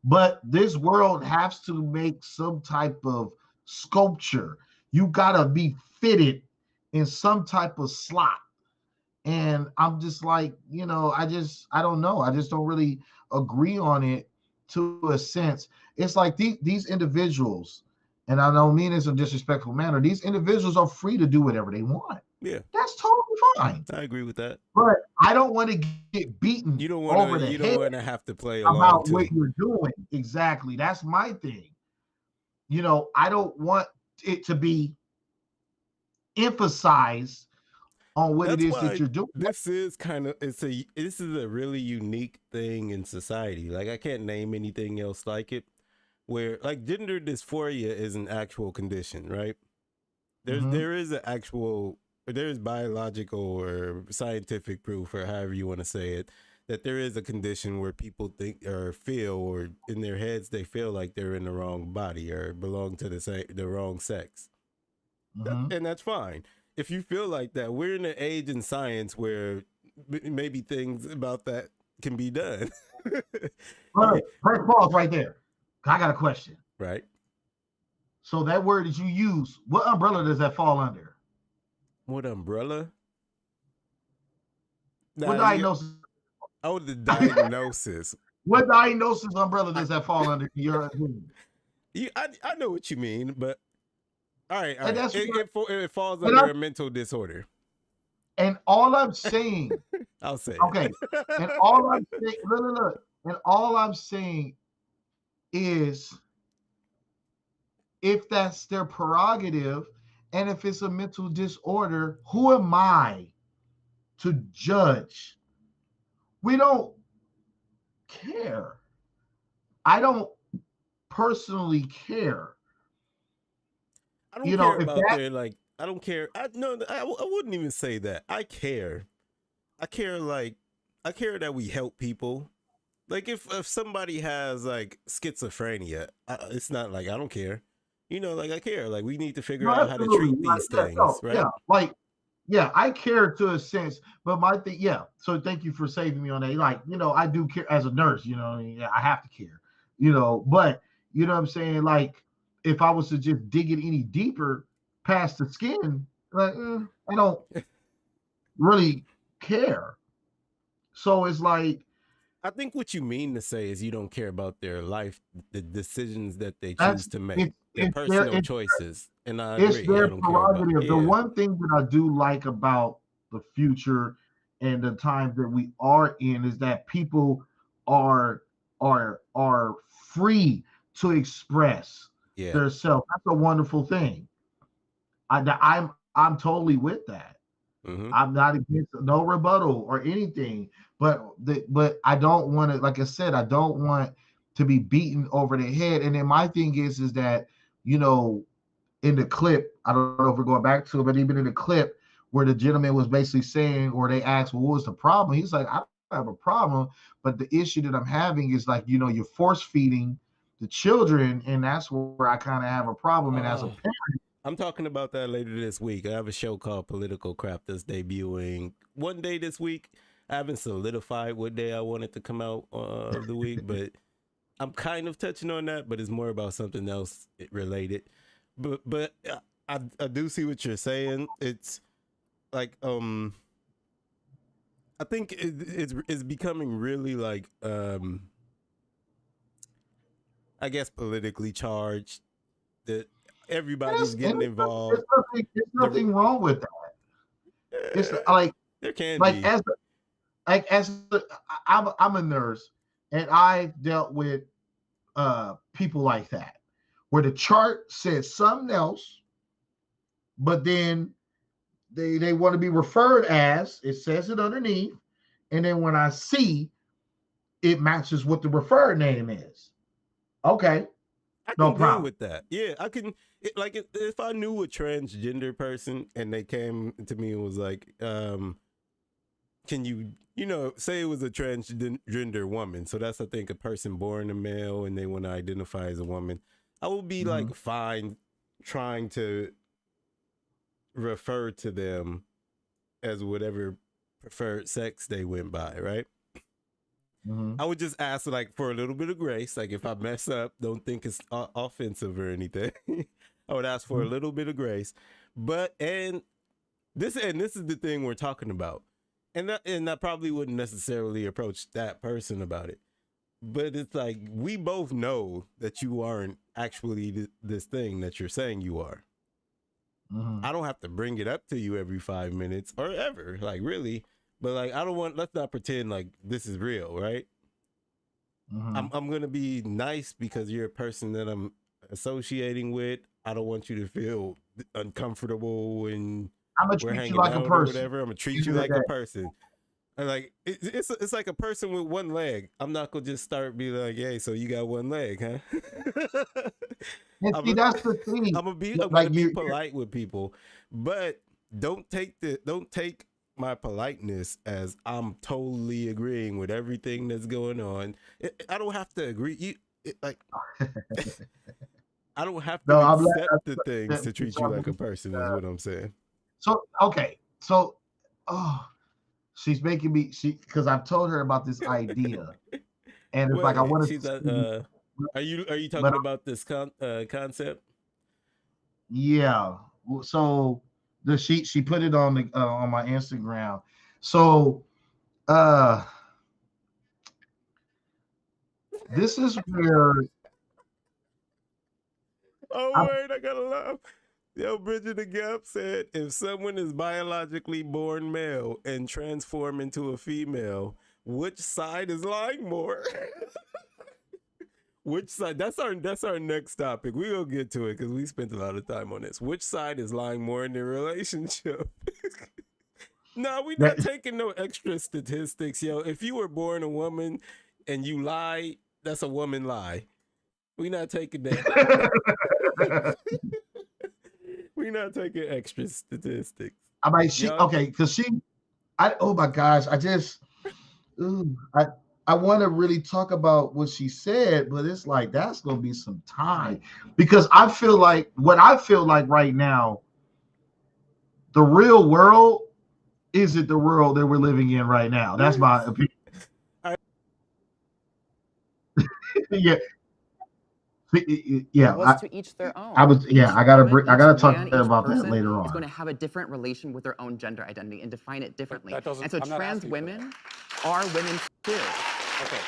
But this world has to make some type of sculpture. You gotta be fitted in some type of slot. And I'm just like, I don't know. I just don't really agree on it to a sense. It's like these individuals, and I don't mean this in a disrespectful manner, these individuals are free to do whatever they want. Yeah. That's totally fine. I agree with that. But I don't want to get beaten over the head. You don't want to have to play along about what you're doing. Exactly. That's my thing. I don't want it to be emphasized on what it is that you're doing. This is this is a really unique thing in society. Like I can't name anything else like it, where like gender dysphoria is an actual condition, right? There's biological or scientific proof, or however you want to say it, that there is a condition where people think or feel, or in their heads they feel like they're in the wrong body or belong to the wrong sex. And that's fine. If you feel like that, we're in an age in science where maybe things about that can be done. First pause right there. I got a question. Right. So that word that you use, what umbrella does that fall under? What umbrella? What diagnosis? Oh, the diagnosis. What diagnosis umbrella does that fall under? I know what you mean, but all right. It falls under a mental disorder. And all I'm saying, I'll say okay. And all I'm saying, look. And all I'm saying is, if that's their prerogative, and if it's a mental disorder, who am I to judge? We don't care. I don't personally care. I don't care about I don't care. I wouldn't even say that. I care. I care, like, I care that we help people. Like if somebody has like schizophrenia, it's not like I don't care. You know, like I care. Like we need to figure out how to treat these things, right? Yeah, like I care to a sense, but my thing, So thank you for saving me on that. Like, I do care as a nurse. I have to care. But you know what I'm saying. Like, if I was to just dig it any deeper past the skin, like I don't really care. So it's like, I think what you mean to say is you don't care about their life, the decisions that they choose to make, their personal choices. And I agree. It's their I don't care about, prerogative. The one thing that I do like about the future and the times that we are in is that people are free to express themselves. That's a wonderful thing. I'm totally with that. I'm not against no rebuttal or anything, but I don't want to, like I said, I don't want to be beaten over the head. And then my thing is that, in the clip, I don't know if we're going back to it, but even in the clip where the gentleman was basically saying, or they asked, well, what was the problem? He's like, I don't have a problem, but the issue that I'm having is like, you're force feeding the children, and that's where I kind of have a problem. And as a parent, I'm talking about that later this week. I have a show called Political Crap that's debuting one day this week. I haven't solidified what day I want it to come out of the week, but I'm kind of touching on that, but it's more about something else related. But I do see what you're saying. It's like I think it's becoming really like I guess politically charged, that everybody's getting involved. There's nothing wrong with that. It's like there can be. I'm a nurse, and I've dealt with people like that, where the chart says something else, but then they want to be referred as, it says it underneath, and then when I see it matches what the referred name is. Okay. I can deal with that. Yeah, I can. If I knew a transgender person and they came to me and was like, can you, say it was a transgender woman. So that's, I think, a person born a male and they want to identify as a woman. I would be like fine trying to refer to them as whatever preferred sex they went by, right? I would just ask like for a little bit of grace. Like if I mess up, don't think it's offensive or anything. I would ask for a little bit of grace. But this is the thing we're talking about. And I probably wouldn't necessarily approach that person about it. But it's like we both know that you aren't actually this thing that you're saying you are. I don't have to bring it up to you every 5 minutes or ever, like really. But like, let's not pretend like this is real, right? I'm going to be nice because you're a person that I'm associating with. I don't want you to feel uncomfortable and I'm going to treat you like a person. Whatever. I'm going to treat you like a person. And like, it's like a person with one leg. I'm not going to just start being like, hey, so you got one leg, huh? That's the thing. I'm going to be polite with people, but don't take my politeness as I'm totally agreeing with everything that's going on. I don't have to agree. I don't have to accept the things to treat you like a person, is what I'm saying. So, okay. So, she's making me, because I've told her about this idea. And it's like, I want to. Are you talking about this concept? Yeah. So, she put it on my Instagram. So this is where wait, I gotta laugh. Yo, Bridget the Gap said, if someone is biologically born male and transform into a female, which side is lying more? Which side? That's our next topic. We gonna get to it because we spent a lot of time on this. Which side is lying more in the relationship? No, we're not taking no extra statistics, yo. If you were born a woman and you lie, that's a woman lie. We're not taking that. We're not taking extra statistics. I mean, okay, because oh my gosh, Ooh, I want to really talk about what she said, but it's like that's gonna be some time because I feel like what I feel like right now, the real world isn't the world that we're living in right now. That's my opinion. Yeah, yeah. Well, it's to each their own. I was, yeah. Each I gotta woman, bring, I each gotta talk man, to her each about that person later is on. going to have a different relation with their own gender identity and define it differently. That doesn't. And so I'm not trans asking for women are women too. Okay.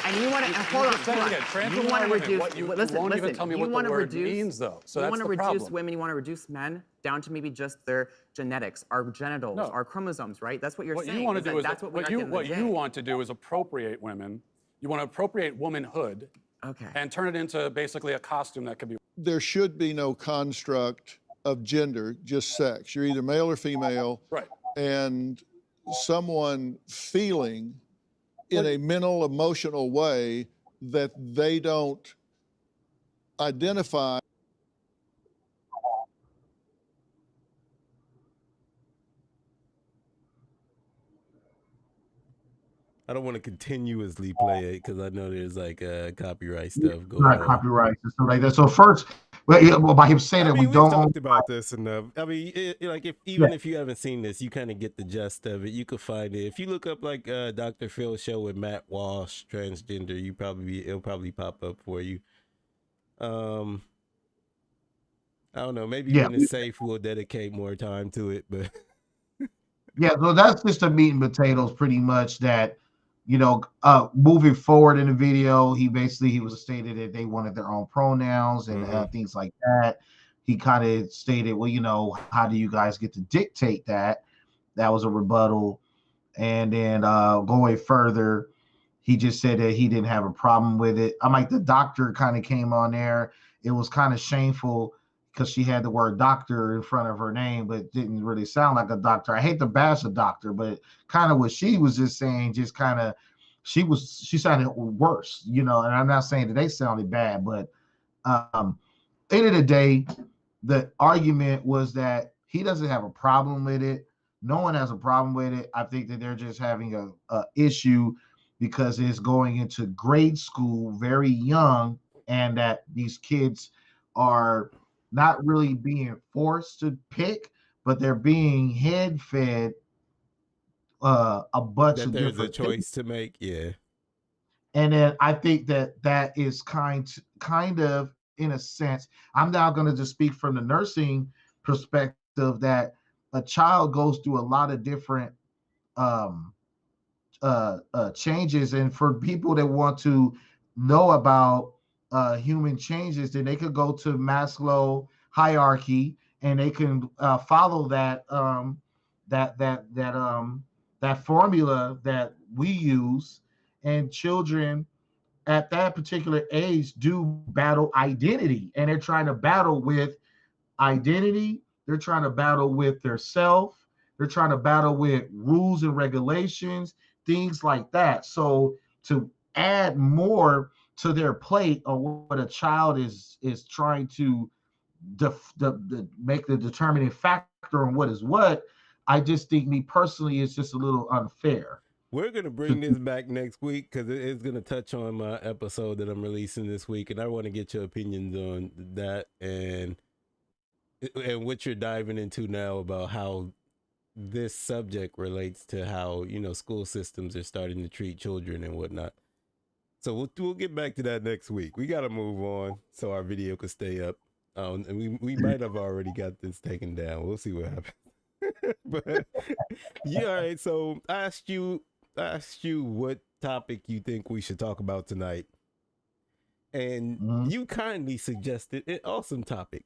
And you want to hold on. Trans You women want are to women. reduce. What you Listen, won't even listen. tell me You what want the to word reduce. means, though. So you that's want to the reduce problem. women. You want to reduce men down to maybe just their genetics, our genitals, No. our chromosomes, right? That's what you're What saying. you want to do is that's what we are what you want to do is appropriate women. You want to appropriate womanhood. Okay. And turn it into basically a costume that could be. There should be no construct of gender, just sex. You're either male or female. Right. And someone feeling in a mental, emotional way that they don't identify. I don't want to continuously play it because I know there's like copyright stuff going Not on. copyright and stuff like that. So first, well, by him saying that we've we don't talked about this enough. I mean, like if you haven't seen this, you kind of get the gist of it. You could find it if you look up like Dr. Phil's show with Matt Walsh, transgender. It'll probably pop up for you. I don't know. Maybe when it's safe, we'll dedicate more time to it. But yeah, so that's just the meat and potatoes, pretty much. That moving forward in the video, he was stated that they wanted their own pronouns and things like that. He kind of stated, well, how do you guys get to dictate that? That was a rebuttal. And then going further, he just said that he didn't have a problem with it. I'm like, the doctor kind of came on there. It was kind of shameful because she had the word doctor in front of her name, but didn't really sound like a doctor. I hate to bash a doctor, but kind of what she was just saying, just kind of, she sounded worse, and I'm not saying that they sounded bad, but end of the day, the argument was that he doesn't have a problem with it. No one has a problem with it. I think that they're just having a issue because it's going into grade school very young, and that these kids are not really being forced to pick, but they're being head fed a bunch that of there's different a choice to make. Yeah. And then I think that is kind of, in a sense, I'm now going to just speak from the nursing perspective, that a child goes through a lot of different changes. And for people that want to know about human changes, then they could go to Maslow hierarchy and they can follow that that formula that we use. And children at that particular age do battle identity, and they're trying to battle with identity. They're trying to battle with their self. They're trying to battle with rules and regulations, things like that. So to add more to their plate on what a child is trying to make the determining factor on what is what, I just think, me personally, is just a little unfair. We're going to bring this back next week because it's going to touch on my episode that I'm releasing this week. And I want to get your opinions on that and what you're diving into now about how this subject relates to how, school systems are starting to treat children and whatnot. So we'll get back to that next week. We got to move on so our video can stay up. And we might have already got this taken down. We'll see what happens. But yeah, all right. So I asked you what topic you think we should talk about tonight, and you kindly suggested an awesome topic,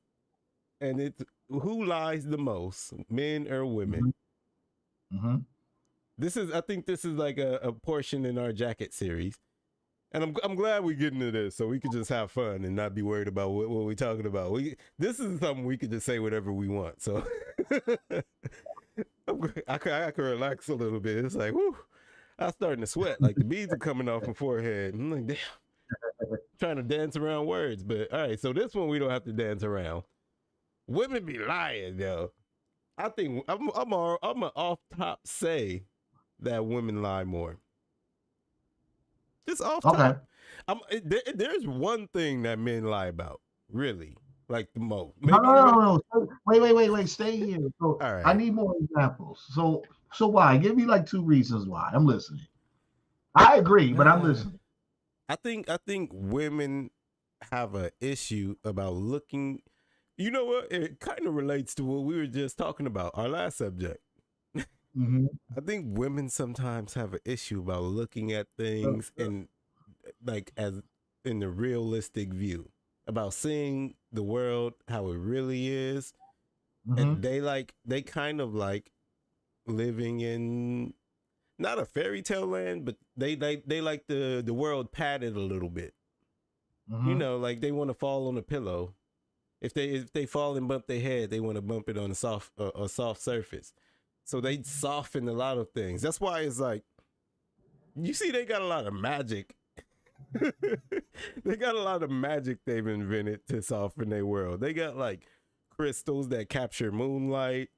and it's who lies the most, men or women. I think this is like a portion in our jacket series, and I'm glad we're getting to this so we could just have fun and not be worried about what we're talking about. This is something we could just say whatever we want, so I can relax a little bit. It's like, whoo, I'm starting to sweat. Like the beads are coming off my forehead. I'm like, damn, trying to dance around words. But all right, so this one we don't have to dance around. Women be lying, yo. I think I'm an off top say that women lie more. Just off Okay. top. There's one thing that men lie about, really, like the most. No. Wait. Stay here. So All right. I need more examples. So why? Give me like 2 reasons why. I'm listening. I agree, but I'm listening. I think women have an issue about looking. You know what? It kind of relates to what we were just talking about, our last subject. Mm-hmm. I think women sometimes have an issue about looking at things and like as in the realistic view, about seeing the world how it really is. Mm-hmm. And they kind of like living in not a fairy tale land, but they like the world padded a little bit. Mm-hmm. You know, like they want to fall on a pillow. If they fall and bump their head, they want to bump it on a soft surface. So they soften a lot of things. That's why it's like, you see, they got a lot of magic. They got a lot of magic they've invented to soften their world. They got like crystals that capture moonlight.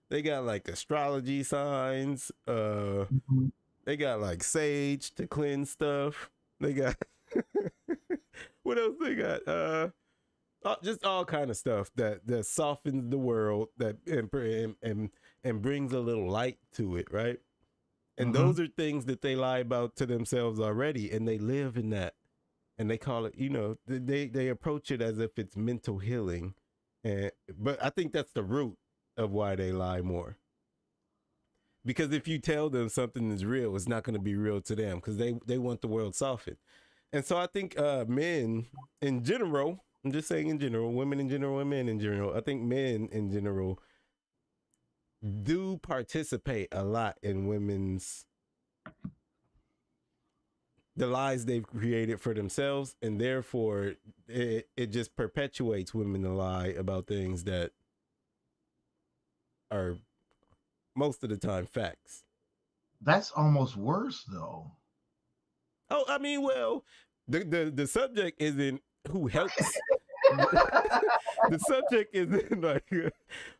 They got like astrology signs. They got like sage to cleanse stuff. They got what else they got? Just all kind of stuff that softens the world and brings a little light to it, right? And those are things that they lie about to themselves already, and they live in that, and they call it, you know, they approach it as if it's mental healing, but I think that's the root of why they lie more. Because if you tell them something is real, it's not going to be real to them because they want the world softened. And so I think men in general, I'm just saying in general, women in general and men in general, I think men in general do participate a lot in the lies they've created for themselves, and therefore it just perpetuates women to lie about things that are most of the time facts. That's almost worse though. Oh, I mean, well, the subject isn't who helps. The subject isn't like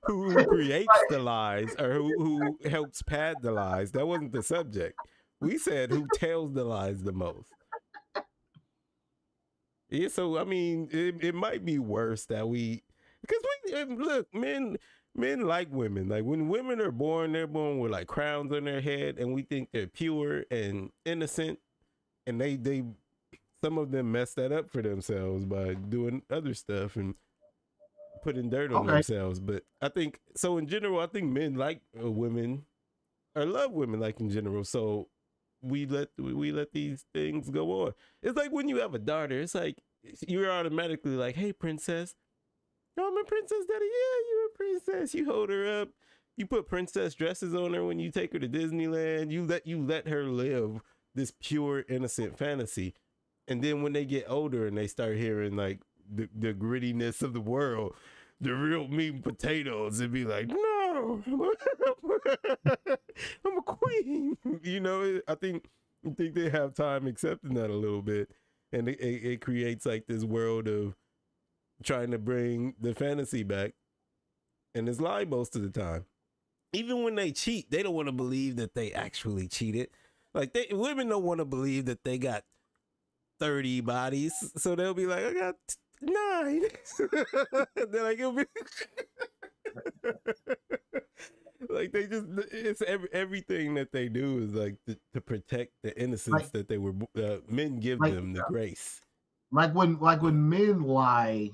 who creates the lies or who helps pad the lies. That wasn't the subject. We said who tells the lies the most. Yeah, so I mean, it might be worse that because look, men like women. Like when women are born, they're born with like crowns on their head, and we think they're pure and innocent, and they some of them mess that up for themselves by doing other stuff and putting dirt on themselves. But I think so in general, I think men like women or love women like in general. So we let these things go on. It's like when you have a daughter, it's like you're automatically like, hey, princess. Oh, I'm a princess, daddy. Yeah, you're a princess. You hold her up. You put princess dresses on her when you take her to Disneyland. You let her live this pure, innocent fantasy. And then when they get older and they start hearing like the grittiness of the world, the real meat and potatoes, and be like, no, I'm a queen. You know, I think they have time accepting that a little bit. And it creates like this world of trying to bring the fantasy back. And it's lie most of the time. Even when they cheat, they don't want to believe that they actually cheated. Like women don't want to believe that they got 30 bodies, so they'll be like, I got 9. They're like, it'll be like it's everything that they do is like to protect the innocence that they were men give them the grace. Like when men lie,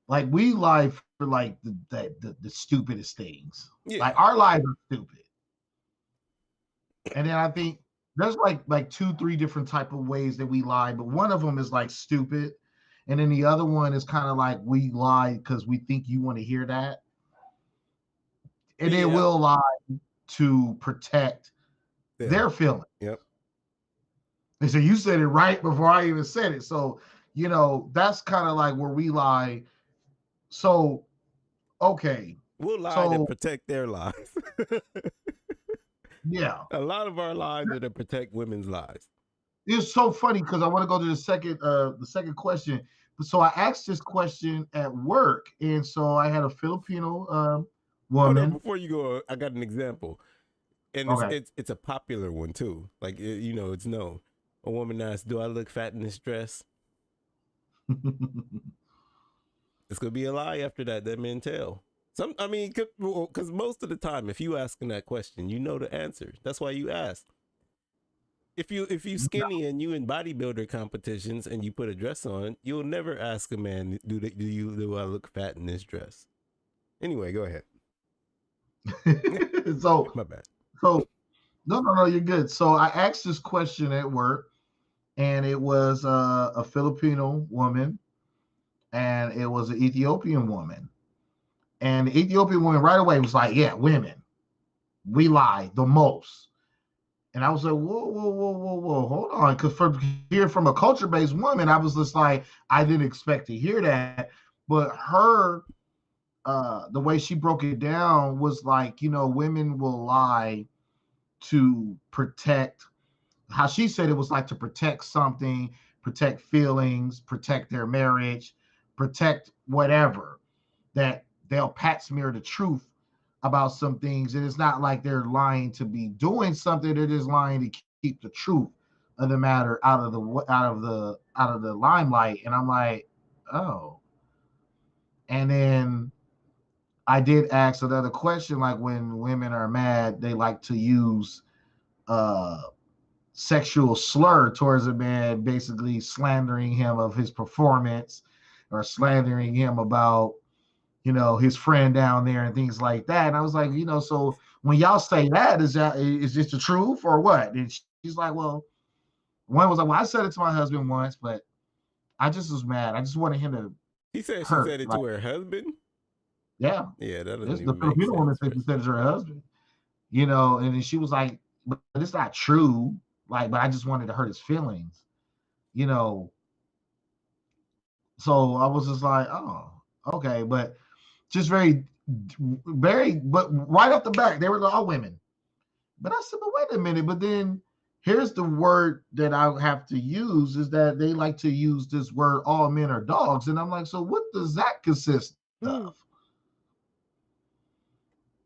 like we lie for like the stupidest things. Yeah. Like our lies are stupid, and then I think there's like 2-3 different type of ways that we lie, but one of them is like stupid, and then the other one is kind of like we lie because we think you want to hear that, and then we'll lie to protect their feelings. Yep. And so you said it right before I even said it. So you know that's kind of like where we lie. So okay, we'll lie to protect their lives. Yeah, a lot of our lives are to protect women's lives. It's so funny because I want to go to the second question. So I asked this question at work, and so I had a Filipino woman. Before you go, I got an example. And it's a popular one too. Like you know, it's known. A woman asks, "Do I look fat in this dress?" It's gonna be a lie after that. That men tell. Because most of the time, if you asking that question, you know the answer. That's why you ask. If you skinny and you in bodybuilder competitions and you put a dress on, you'll never ask a man, do I look fat in this dress? Anyway, go ahead. So my bad. So no, you're good. So I asked this question at work, and it was a Filipino woman, and it was an Ethiopian woman. And the Ethiopian woman right away was like, "Yeah, women, we lie the most." And I was like, whoa, hold on. Because from a culture-based woman, I was just like, I didn't expect to hear that. But her, the way she broke it down was like, women will lie to protect, how she said it was like to protect something, protect feelings, protect their marriage, protect whatever, that they'll pat smear the truth about some things. And it's not like they're lying to be doing something. They're just lying to keep the truth of the matter out of the limelight. And I'm like, oh. And then I did ask another question, like when women are mad, they like to use sexual slur towards a man, basically slandering him of his performance or slandering him about his friend down there and things like that. And I was like, so when y'all say that, is this the truth or what? And she's like, well, one was like, well, I said it to my husband once, but I just was mad. I just wanted him to. He said hurt. She said it to her husband. Yeah. Yeah, that doesn't the even make Filipino woman sense. said she said it to her husband. And then she was like, but it's not true. Like, but I just wanted to hurt his feelings. So I was just like, oh, okay, but just very, but right off the back, they were all women. But I said, but wait a minute. But then here's the word that I have to use, is that they like to use this word, all men are dogs. And I'm like, so what does that consist of?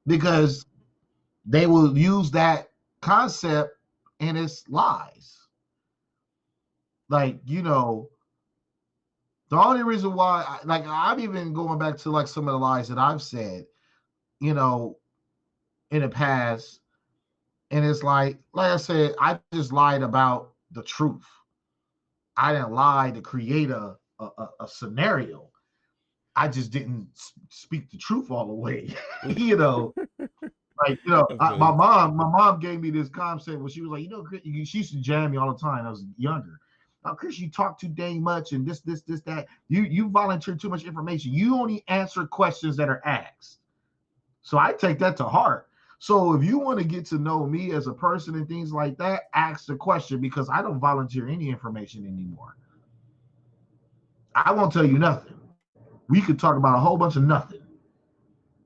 Because they will use that concept and it's lies. Like, the only reason why, I'm even going back to like some of the lies that I've said, in the past. And it's like I said, I just lied about the truth. I didn't lie to create a scenario. I just didn't speak the truth all the way. My mom gave me this concept where she was like, she used to jam me all the time. I was younger. Oh, Chris, you talk too dang much and this, that. You volunteer too much information. You only answer questions that are asked. So I take that to heart. So if you want to get to know me as a person and things like that, ask the question, because I don't volunteer any information anymore. I won't tell you nothing. We could talk about a whole bunch of nothing,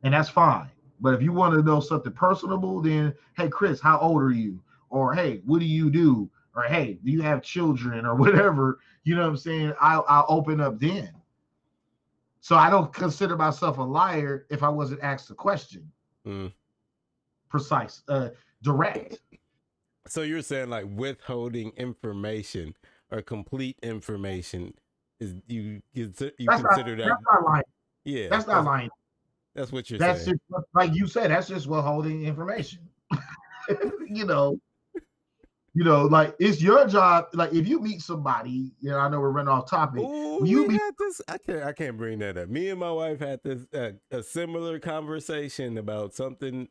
and that's fine. But if you want to know something personable, then, hey, Chris, how old are you? Or, hey, what do you do? Or, hey, do you have children or whatever? You know what I'm saying? I'll open up then. So I don't consider myself a liar if I wasn't asked a question. Precise, direct. So you're saying like withholding information or complete information is you consider that? That's not lying. Yeah, that's not lying. That's what you're saying. Just, like you said, that's just withholding information. Like it's your job. Like if you meet somebody, I know we're running off topic. Ooh, had this. I can't bring that up. Me and my wife had this a similar conversation about something.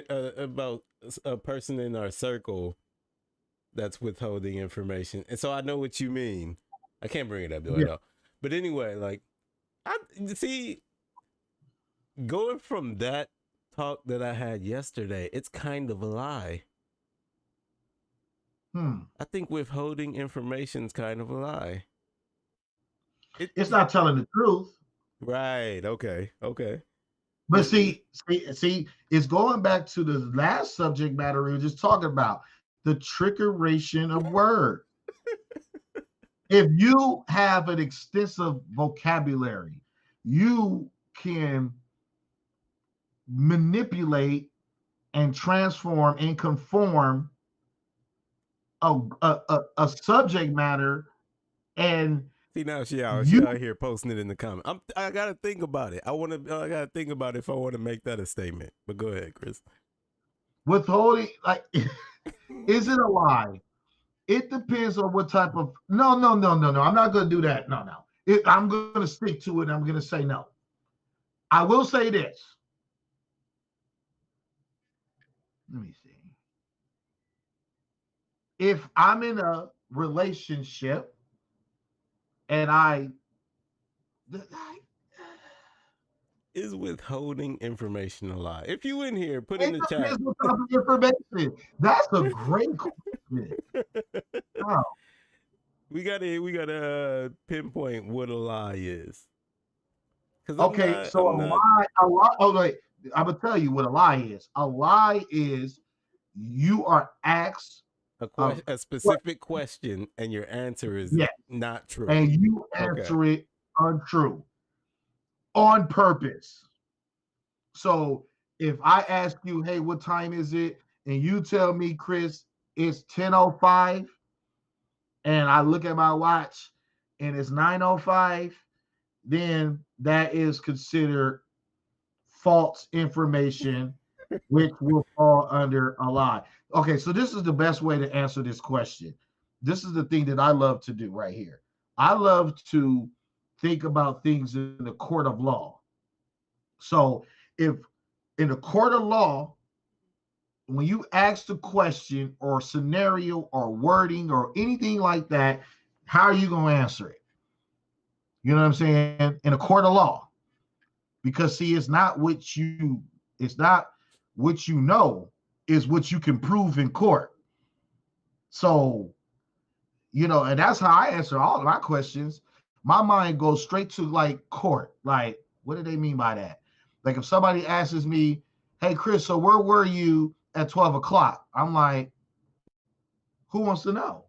About a person in our circle that's withholding information, and so I know what you mean. I can't bring it up though, yeah. But anyway, like I see, going from that talk that I had yesterday, it's kind of a lie. I think withholding information is kind of a lie. It's not telling the truth. Right. Okay. But see, it's going back to the last subject matter we were just talking about, the trickeration of word. If you have an extensive vocabulary, you can manipulate and transform and conform a subject matter, and see now she out here posting it in the comment. I gotta think about it. I gotta think about it if I want to make that a statement. But go ahead, Chris. Withholding, like, is it a lie? It depends on what type of. No. I'm not gonna do that. No. I'm gonna stick to it. I'm gonna say no. I will say this. Let me see. If I'm in a relationship and is withholding information a lie? If you in here, put in the chat. What type of information? That's a great question. Wow. We gotta pinpoint what a lie is. Okay, so a lie. Oh wait, I'm gonna tell you what a lie is. A lie is you are asked a specific question, and your answer is not true, and you answer it untrue on purpose. So if I ask you, hey, what time is it? And you tell me, Chris, it's 10:05, and I look at my watch and it's 9:05, then that is considered false information, which will fall under a lie. Okay, so this is the best way to answer this question. This is the thing that I love to do right here. I love to think about things in the court of law. So if in the court of law, when you ask the question or scenario or wording or anything like that, how are you going to answer it? You know what I'm saying? In a court of law. Because see, it's not what you know, is what you can prove in court. So, and that's how I answer all of my questions. My mind goes straight to like court. Like, what do they mean by that? Like if somebody asks me, hey, Chris, so where were you at 12 o'clock? I'm like, who wants to know?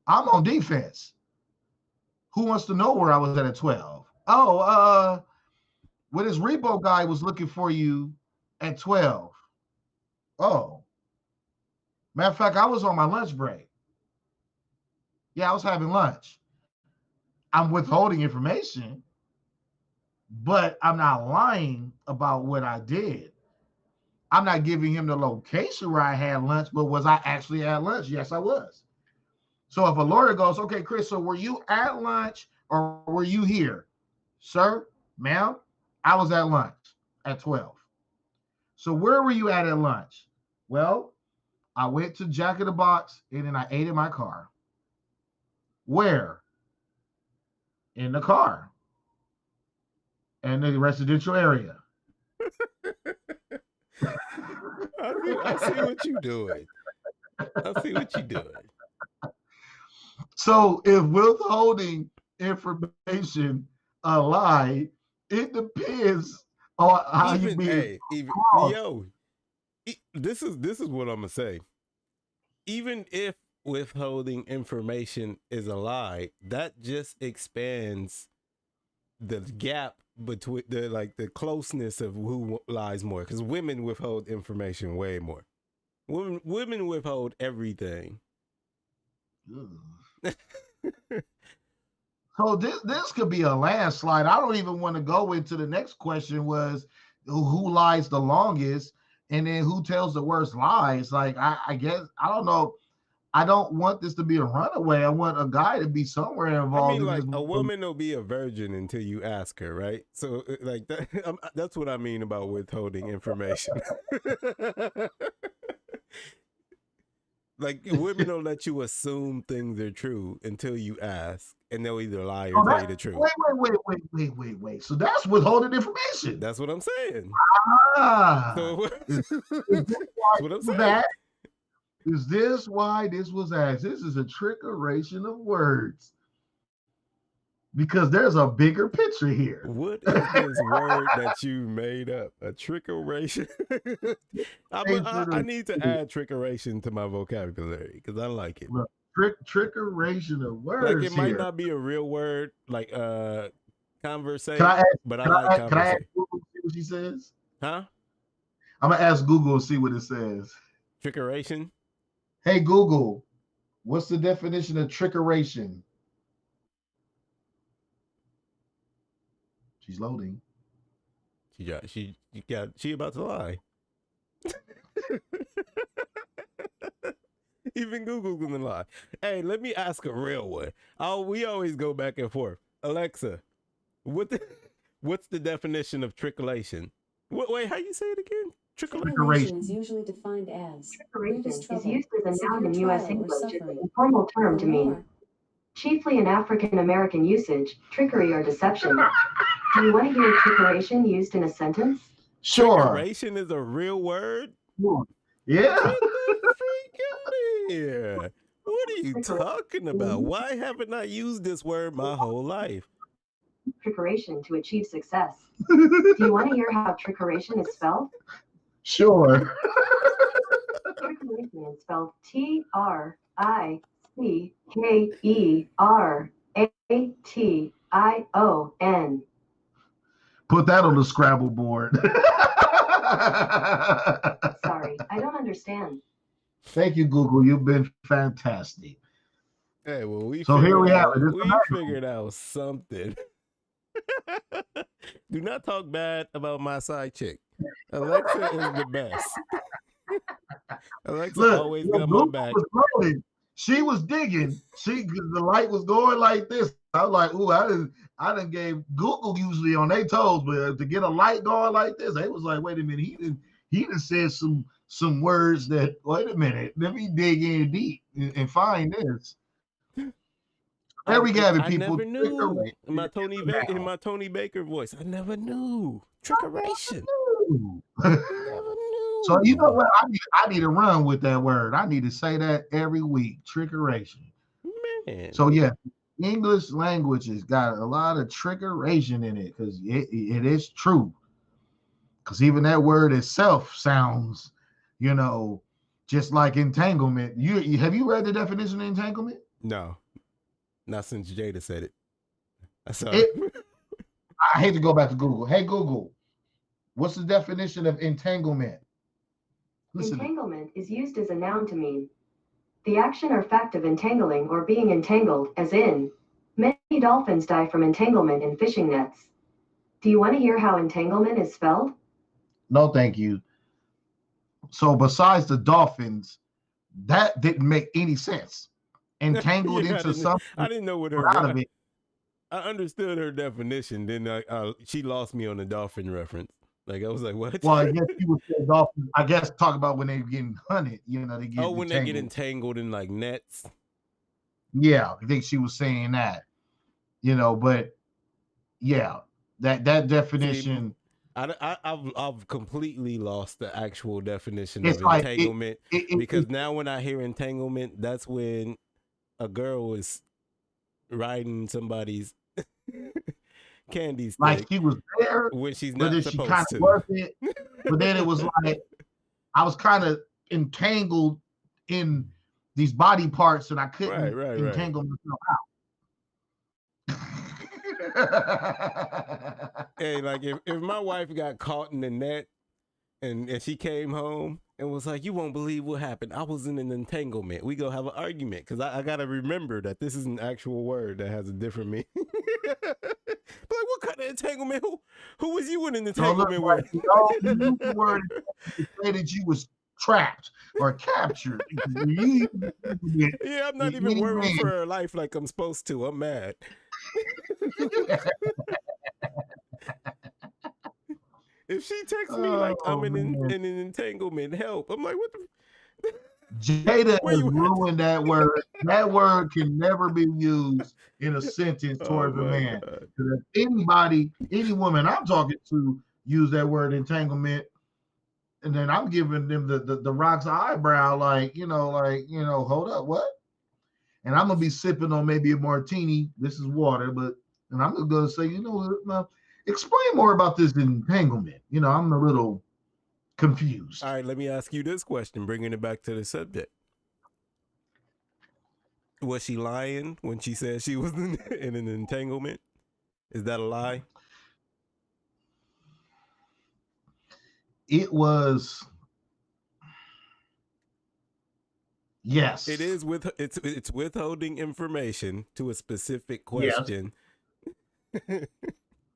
I'm on defense. Who wants to know where I was at 12? Oh, well, this repo guy was looking for you at 12. Oh. Matter of fact, I was on my lunch break. Yeah, I was having lunch. I'm withholding information, but I'm not lying about what I did. I'm not giving him the location where I had lunch, but was I actually at lunch? Yes, I was. So if a lawyer goes, okay, Chris, so were you at lunch or were you here? Sir, ma'am, I was at lunch at 12. So where were you at lunch? Well, I went to Jack in the Box and then I ate in my car. Where? In the car. In the residential area. I see what you're doing. So if withholding information a lie, it depends on how you be. This is what I'm gonna say. Even if withholding information is a lie, that just expands the gap between the closeness of who lies more, because women withhold information way more. Women withhold everything. So this could be a landslide. I don't even want to go into the next question, was who lies the longest and then who tells the worst lies. Like I guess I don't know. I don't want this to be a runaway. I want a guy to be somewhere involved. I mean, like a woman will be a virgin until you ask her, right? So like that's what I mean about withholding information. Like women don't let you assume things are true until you ask, and they'll either lie or tell you the truth. Wait. So that's withholding information. That's what I'm saying. So that's what I'm saying. Is this why this was asked? This is a trickeration of words. Because there's a bigger picture here. What is this word that you made up? A trickeration? I need to add trickeration to my vocabulary because I like it. Look, trickeration of words. Like it might not be a real word, like conversation, but I like conversation. Can I ask what she says? Huh? I'm gonna ask Google and see what it says. Trickeration. Hey Google, what's the definition of trickeration? She's loading. She about to lie. Even Google's gonna lie. Hey, let me ask a real one. We always go back and forth. Alexa, what's the definition of trickeration? Wait, how you say it again? Trickeration is usually defined as Trickeration is used as a noun in U.S. English as an informal term to mean, chiefly in African American usage, trickery or deception. Do you want to hear trickeration used in a sentence? Sure. Trickeration is a real word? Yeah. Get the freak out of here. What are you talking about? Why haven't I used this word my whole life? Trickeration to achieve success. Do you want to hear how trickeration is spelled? Sure. Trickeration is spelled Trickeration. Put that on the Scrabble board. Sorry, I don't understand. Thank you, Google. You've been fantastic. Hey, well, we figured out something. Do not talk bad about my side chick. Alexa is the best. Alexa always got my back. She was digging. The light was going like this. I was like, ooh, I didn't gave Google usually on their toes, but to get a light going like this, they was like, wait a minute, he done said some words that, wait a minute, let me dig in deep and find this. There we got it, people. I never knew. In my Tony Baker voice, I never knew. Trickeration. Never knew. So you know what? I need to run with that word. I need to say that every week. Trickeration. Man. So yeah, English language has got a lot of trickeration in it because it is true. Because even that word itself sounds, just like entanglement. Have you read the definition of entanglement? No, not since Jada said it. I hate to go back to Google. Hey Google, what's the definition of entanglement? Entanglement is used as a noun to mean the action or fact of entangling or being entangled, as in, many dolphins die from entanglement in fishing nets. Do you want to hear how entanglement is spelled? No, thank you. So besides the dolphins, that didn't make any sense. Entangled into something. I didn't know what her out of it. I understood her definition. Then she lost me on the dolphin reference. Like I was like, what? Well, I guess you would say dolphins. I guess talk about when they're getting hunted. They get when they get entangled in like nets. Yeah, I think she was saying that. But yeah, that definition. See, I've completely lost the actual definition of entanglement because now when I hear entanglement, that's when a girl is riding somebody's candy stick. Like she was there when she's not supposed she kind to. Of worked it, but then it was like I was kind of entangled in these body parts and I couldn't entangle myself out. Hey, like if my wife got caught in the net and she came home and was like, you won't believe what happened. I was in an entanglement. We go have an argument because I got to remember that this is an actual word that has a different meaning. But like, what kind of entanglement? Who was you in an entanglement with? The word say that you was trapped or captured. Yeah, I'm not even worried for her life like I'm supposed to. I'm mad. If she texts me like I'm in an entanglement, help. I'm like, what the? Jada has ruined that word. That word can never be used in a sentence towards a man. If any woman I'm talking to use that word entanglement, and then I'm giving them the rocks eyebrow, hold up, what? And I'm gonna be sipping on maybe a martini. This is water, and I'm gonna say, explain more about this entanglement. I'm a little confused. All right, let me ask you this question, bringing it back to the subject. Was she lying when she said she was in an entanglement? Is that a lie? it was. Yes. It is it's withholding information to a specific Yes. question.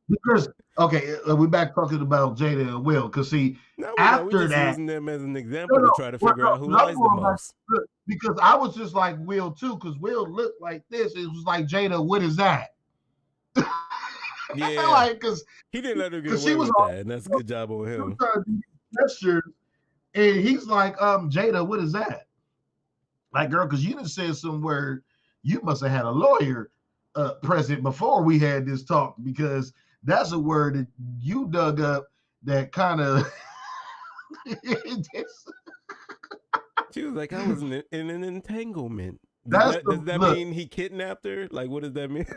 Because we're back talking about Jada and Will. Because see, No, after we're just that, using them as an example to try to figure out who lies the most. Because I was just like Will too. Because Will looked like this. It was like, Jada, what is that? Yeah, like, because he didn't let her get away with that, and that's a good job on him. Gestures, and he's like, Jada, what is that? Like, girl, because you done said some word. You must have had a lawyer present before we had this talk, because that's a word that you dug up that kind of. She was like, I was in an entanglement. Does that mean he kidnapped her? Like, what does that mean?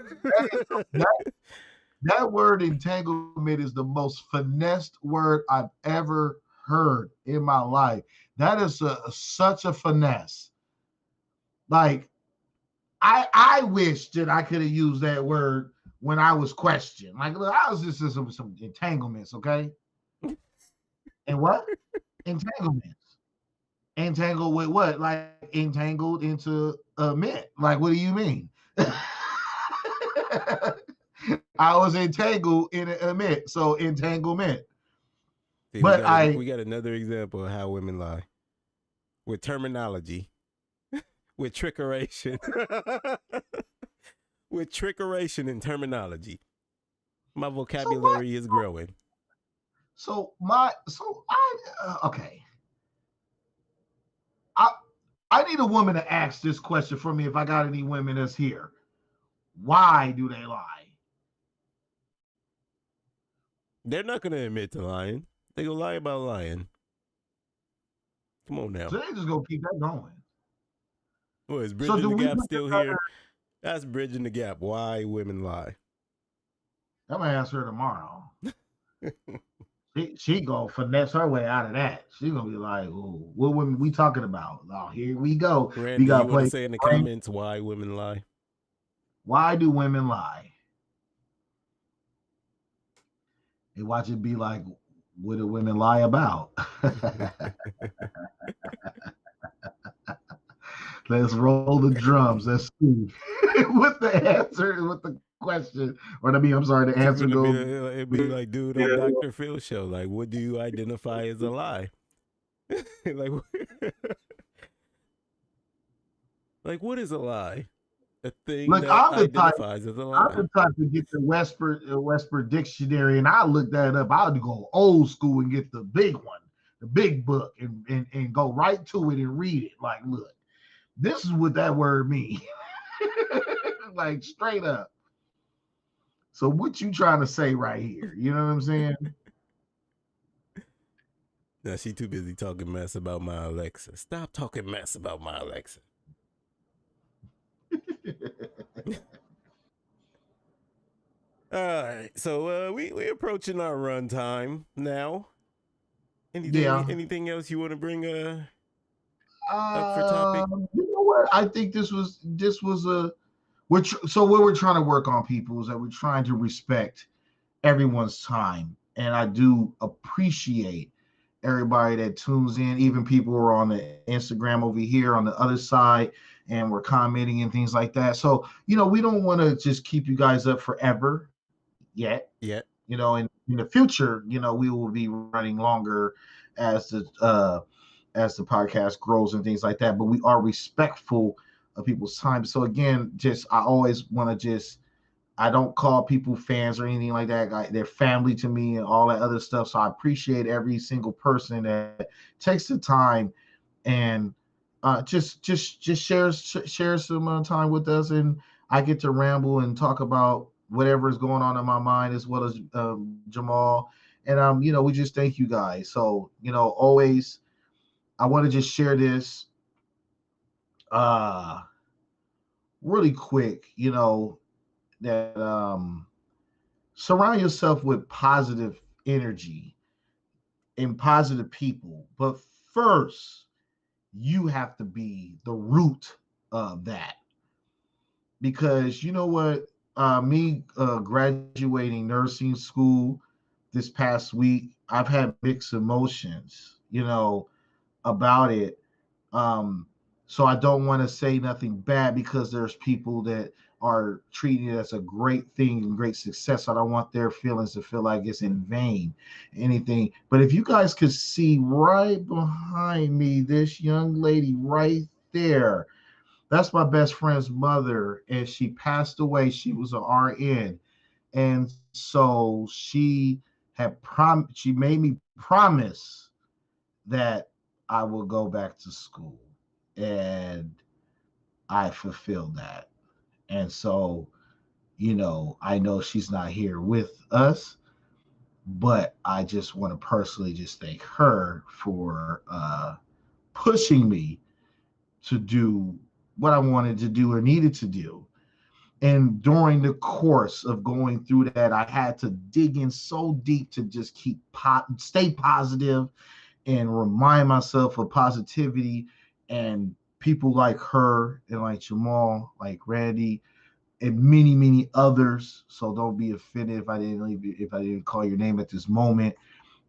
That word entanglement is the most finessed word I've ever heard in my life. That is such a finesse. Like, I wish that I could have used that word when I was questioned. Like, look, I was just in some entanglements, okay? And what? Entanglements. Entangled with what? Like, entangled into a mint. Like, what do you mean? I was entangled in a mint, so entanglement. See, but we got another example of how women lie with terminology, with trickeration, with trickeration and terminology. My vocabulary is growing. Okay. I need a woman to ask this question for me if I got any women that's here. Why do they lie? They're not going to admit to lying. They gonna lie about lying. Come on now. So they just gonna keep that going. Well, is Bridging the Gap still here? That's Bridging the Gap. Why women lie. I'm gonna ask her tomorrow. she gonna finesse her way out of that. She gonna be like, "Oh, what women we talking about?" Oh, here we go. Randy, we you want to say in the comments why women lie? Why do women lie? They watch it be like, what do women lie about? Let's roll the drums. Let's see what the answer, what the question, or I'm sorry, the answer goes. It'd be like, dude, on Dr. Phil show. Like, what do you identify as a lie? like, what is a lie? A thing that identifies as a lie. I'm the type to get the Westford Dictionary, and I look that up. I'll go old school and get the big one, the big book, and go right to it and read it. Like, look, this is what that word means. Like, straight up. So what you trying to say right here? You know what I'm saying? Now she too busy talking mess about my Alexa. Stop talking mess about my Alexa. All right, so we approaching our run time now. Anything else you want to bring up for topic? You know what? I think this was so what we're trying to work on, people, is that we're trying to respect everyone's time, and I do appreciate everybody that tunes in, even people who are on the Instagram over here on the other side, and we're commenting and things like that. So, we don't want to just keep you guys up forever yet. In the future, we will be running longer as the podcast grows and things like that. But we are respectful of people's time. So again, I always want to I don't call people fans or anything like that. They're family to me and all that other stuff. So I appreciate every single person that takes the time and just shares some time with us, and I get to ramble and talk about whatever is going on in my mind, as well as Jamal. And we just thank you guys. So always, I want to just share this really quick. That surround yourself with positive energy and positive people, but first you have to be the root of that, because you know what, me graduating nursing school, this past week, I've had mixed emotions, about it. So I don't want to say nothing bad because there's people that are treating it as a great thing and great success. I don't want their feelings to feel like it's in vain, anything. But if you guys could see right behind me, this young lady right there, that's my best friend's mother, and she passed away. She was an RN, and so she made me promise that I will go back to school, and I fulfilled that. And so, I know she's not here with us, but I just want to personally just thank her for pushing me to do what I wanted to do or needed to do. And during the course of going through that, I had to dig in so deep to just stay positive and remind myself of positivity, and people like her and like Jamal, like Randy, and many, many others. So don't be offended if I didn't call your name at this moment,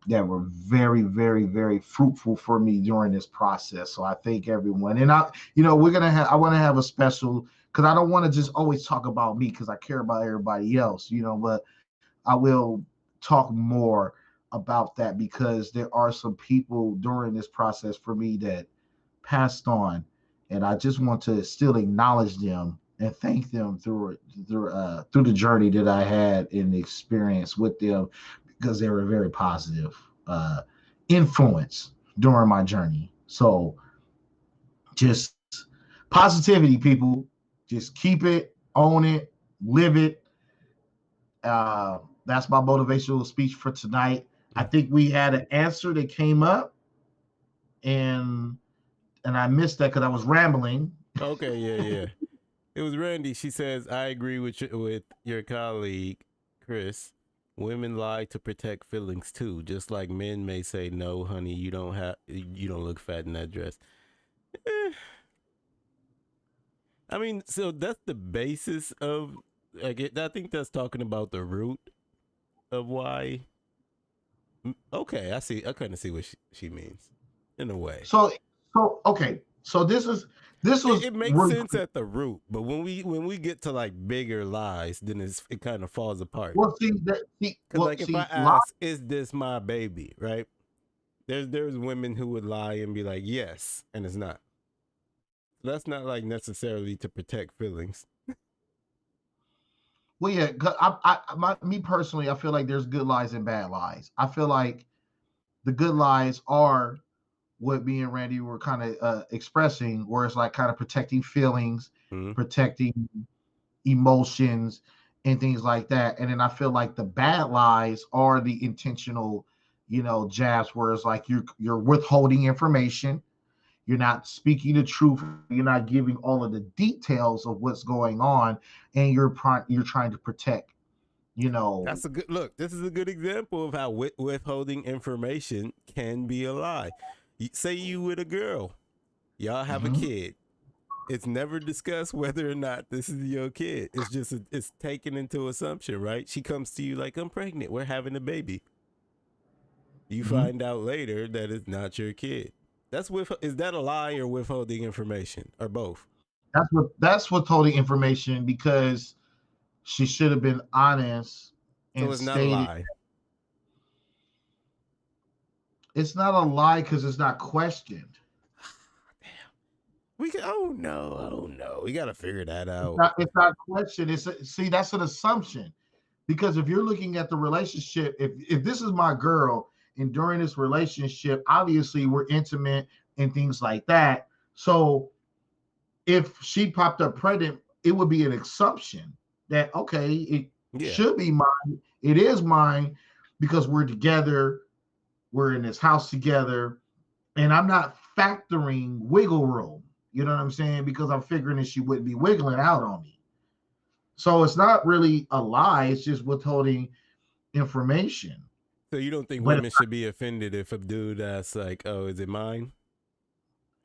that were very, very, very fruitful for me during this process. So I thank everyone. And I want to have a special, because I don't want to just always talk about me because I care about everybody else, but I will talk more about that because there are some people during this process for me that passed on, and I just want to still acknowledge them and thank them through the journey that I had and the experience with them, because they were a very positive influence during my journey. So just positivity, people. Just keep it, own it, live it. That's my motivational speech for tonight. I think we had an answer that came up, and I missed that because I was rambling. Okay, yeah. It was Randy. She says, I agree with your colleague, Chris. Women lie to protect feelings too, just like men may say, no, honey, you don't look fat in that dress. I mean, so that's the basis of, I think that's talking about the root of why. Okay, I kind of see what she means in a way. So okay. So this was it makes sense at the root, but when we get to like bigger lies, then it kind of falls apart. Well, if I ask, is this my baby, right? There's women who would lie and be like, yes, and it's not. That's not like necessarily to protect feelings. Well, yeah, me personally, I feel like there's good lies and bad lies. I feel like the good lies are what me and Randy were kind of expressing, where it's like kind of protecting feelings, protecting emotions, and things like that. And then I feel like the bad lies are the intentional, jabs, where it's like you're withholding information, you're not speaking the truth, you're not giving all of the details of what's going on, and you're trying to protect. That's a good look. This is a good example of how withholding information can be a lie. Say you with a girl, y'all have a kid. It's never discussed whether or not this is your kid. It's just it's taken into assumption, right? She comes to you like, I'm pregnant, we're having a baby. You find out later that it's not your kid. Is that a lie or withholding information, or both? That's withholding information, because she should have been honest. So it's not a lie. It's not a lie because it's not questioned. Damn. Oh no. We got to figure that out. It's not questioned. That's an assumption. Because if you're looking at the relationship, if this is my girl, and during this relationship, obviously we're intimate and things like that. So if she popped up pregnant, it would be an assumption that, okay, it should be mine. It is mine because we're together. We're in this house together, and I'm not factoring wiggle room. You know what I'm saying? Because I'm figuring that she wouldn't be wiggling out on me. So it's not really a lie. It's just withholding information. So you don't think women should be offended if a dude asks like, "Oh, is it mine?"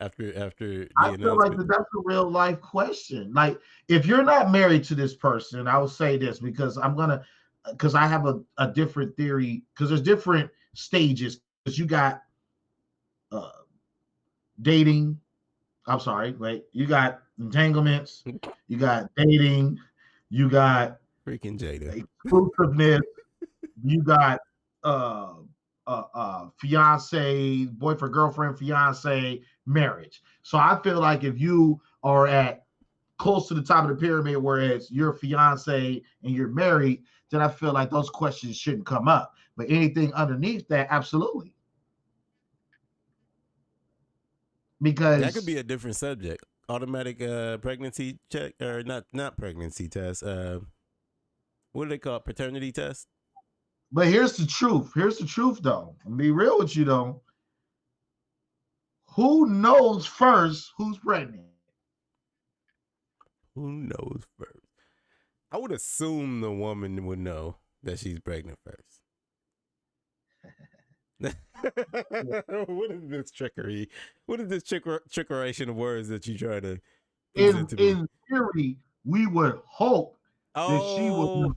After the I feel like that's a real life question. Like, if you're not married to this person, I will say this because I'm gonna because I have a different theory, because there's different stages. Because you got dating. I'm sorry, wait. You got entanglements. You got dating. You got freaking Jada exclusiveness. You got fiance, boyfriend, girlfriend, fiance, marriage. So I feel like if you are at close to the top of the pyramid, whereas you're fiance and you're married, then I feel like those questions shouldn't come up. But anything underneath that, absolutely. Because that could be a different subject. Automatic pregnancy check, or not pregnancy test. What do they call it? Paternity test? But here's the truth. Here's the truth, though. I'll be real with you, though. Who knows first who's pregnant? Who knows first? I would assume the woman would know that she's pregnant first. What is this trickery? What is this trickeration of words that you try to present to me? In theory, we would hope that she would.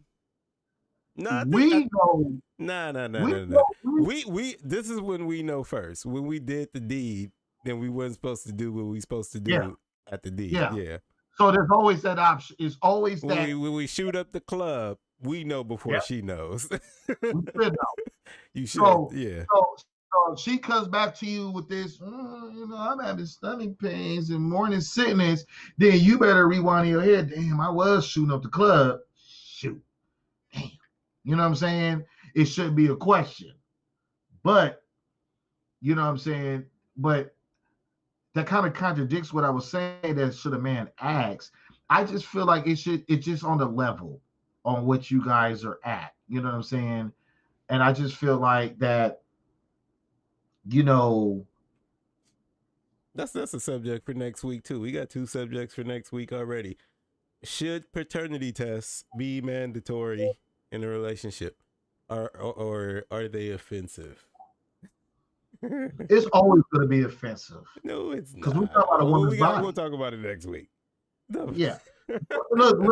No, we know. No. We this is when we know first. When we did the deed, then we weren't supposed to do what we supposed to do at the deed. Yeah. So there's always that option. It's always that when we shoot up the club, we know before she knows. We should know. You should. So she comes back to you with this, I'm having stomach pains and morning sickness. Then you better rewind in your head. Damn, I was shooting up the club. Shoot. Damn. You know what I'm saying? It shouldn't be a question. But, you know what I'm saying? But that kind of contradicts what I was saying that should a man ask. I just feel like it's just on the level on which you guys are at. You know what I'm saying? And I just feel like that, that's a subject for next week too. We got 2 subjects for next week already. Should paternity tests be mandatory in a relationship, or are they offensive? It's always going to be offensive. No, it's not. Because we talk about a woman's body. We'll talk about it next week. No. Yeah. Look,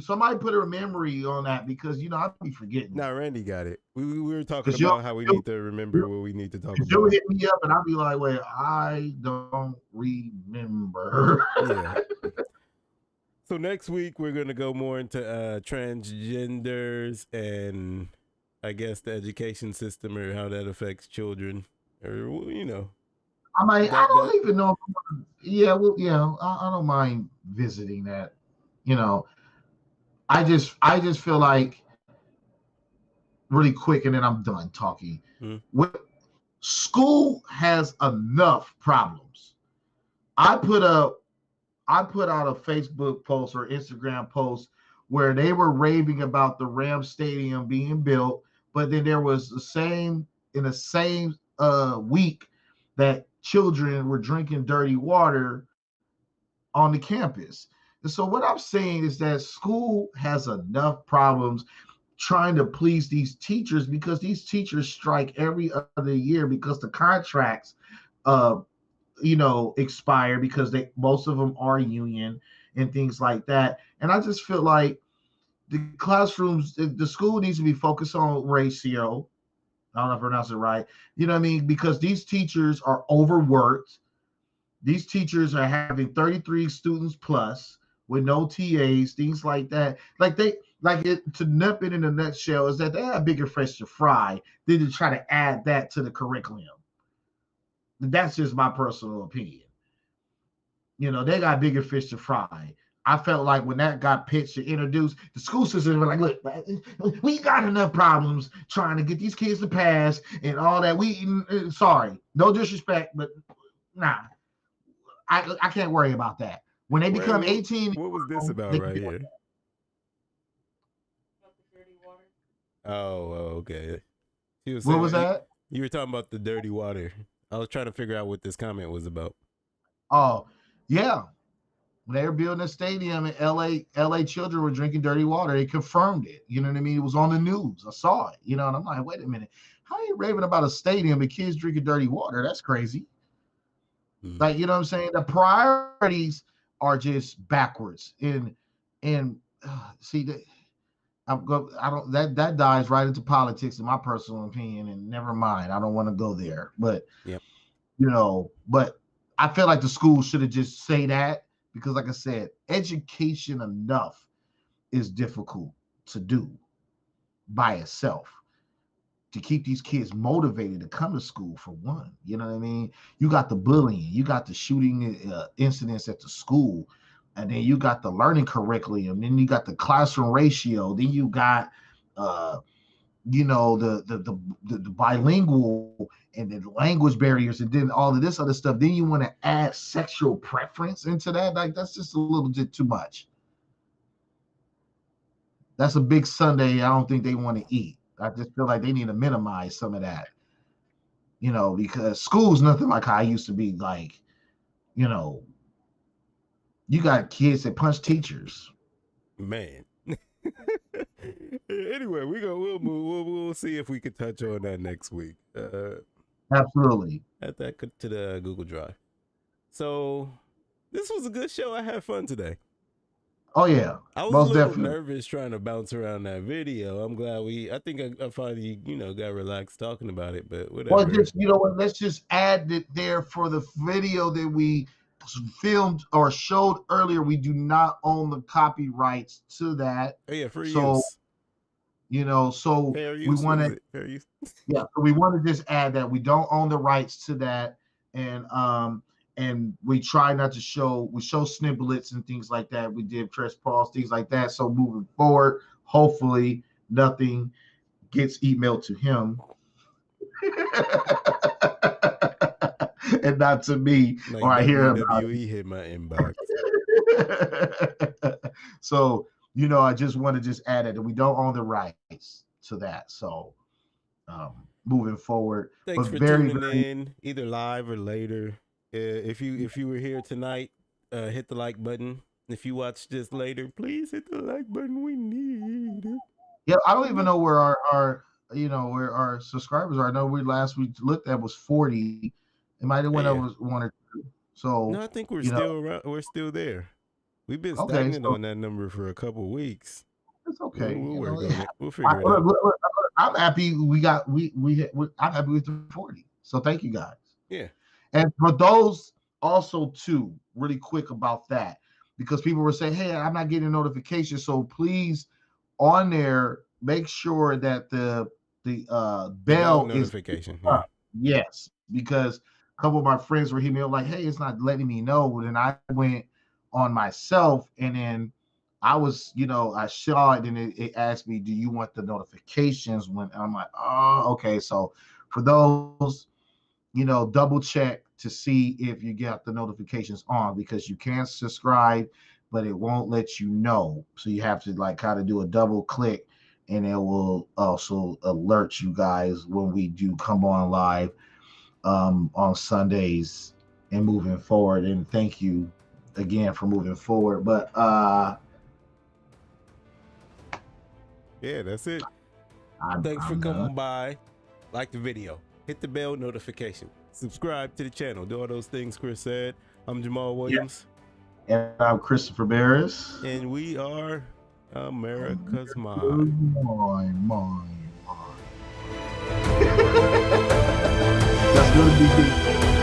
somebody put a memory on that, because I'll be forgetting. Now Randy got it. We were talking about how we need to remember what we need to talk about. You'll hit me up and I'll be like, wait, I don't remember. Yeah. So next week we're gonna go more into transgenders and I guess the education system, or how that affects children, or I don't even know. I don't mind visiting that. I just feel like, really quick, and then I'm done talking. School has enough problems. I put out a Facebook post or Instagram post where they were raving about the Rams Stadium being built, but then there was the same week that children were drinking dirty water on the campus. And so what I'm saying is that school has enough problems trying to please these teachers, because these teachers strike every other year because the contracts expire, because most of them are union and things like that. And I just feel like the classrooms, the school needs to be focused on ratio. I don't know if I pronounce it right. You know what I mean? Because these teachers are overworked. These teachers are having 33 students plus with no TAs, things like that. To nip it in a nutshell, is that they have bigger fish to fry than to try to add that to the curriculum. That's just my personal opinion. They got bigger fish to fry. I felt like when that got pitched and introduced, the school system were like, look, we got enough problems trying to get these kids to pass and all that. Sorry, no disrespect, but nah, I can't worry about that. When they become 18. What was this about right here? Oh, okay. What was that? You were talking about the dirty water. I was trying to figure out what this comment was about. Oh, yeah. When they were building a stadium in LA children were drinking dirty water. They confirmed it. You know what I mean? It was on the news. I saw it. And I'm like, wait a minute. How are you raving about a stadium and kids drinking dirty water? That's crazy. Like, you know what I'm saying? The priorities are just backwards. And see, I don't that dives right into politics in my personal opinion, and never mind. I don't want to go there. But Yep. But I feel like the school should have just say that, because like I said, education enough is difficult to do by itself. To keep these kids motivated to come to school, for one, you know what I mean? You got the bullying, you got the shooting incidents at the school, and then you got the learning curriculum, then you got the classroom ratio, then you got the bilingual and the language barriers, and then all of this other stuff. Then you want to add sexual preference into that. Like, that's just a little bit too much. That's a big Sunday I don't think they want to eat. I just feel like they need to minimize some of that, because school's nothing like how I used to be. Like, you got kids that punch teachers. Man. Anyway, we'll see if we can touch on that next week. Absolutely. Add that to the Google Drive. So this was a good show. I had fun today. Oh yeah, I was a little nervous trying to bounce around that video. I'm glad I think I finally, got relaxed talking about it, but whatever. Well, let's just add it there for the video that we filmed or showed earlier. We do not own the copyrights to that. Oh yeah, for use. So fair use, we want to, yeah, we want to just add that we don't own the rights to that, and we try not to show snippets and things like that. We did press pause, things like that. So moving forward, hopefully nothing gets emailed to him and not to me, like or I hear about WWE hit my inbox. So, I just want to just add it that we don't own the rights to that. So moving forward. Thanks for tuning in, either live or later. If you were here tonight, hit the like button. If you watch this later, please hit the like button. We need it. Yeah, I don't even know where our where our subscribers are. I know last week looked at was 40. It might have went over 1 or 2. So no, I think we're still around. We're still there. We've been stagnant on that number for a couple weeks. It's okay. We'll work on it. We'll figure it out. I'm happy I'm happy with the 40. So thank you guys. Yeah. And for those also too, really quick about that, because people were saying, hey, I'm not getting a notification. So please, on there, make sure that the bell notification. is up. Yeah. Yes, because a couple of my friends were hitting me up like, hey, it's not letting me know. And I went on myself, and then I was, I saw it, and it asked me, do you want the notifications? When I'm like, oh, okay. So for those, double check to see if you got the notifications on, because you can subscribe, but it won't let you know. So you have to kind of do a double click, and it will also alert you guys when we do come on live on Sundays and moving forward. And thank you again for moving forward. But yeah, that's it. Thanks for coming by. Like the video, hit the bell notification, subscribe to the channel, do all those things Chris said. I'm Jamal Williams. And I'm Christopher Barris. And we are America's Mine. That's gonna be big.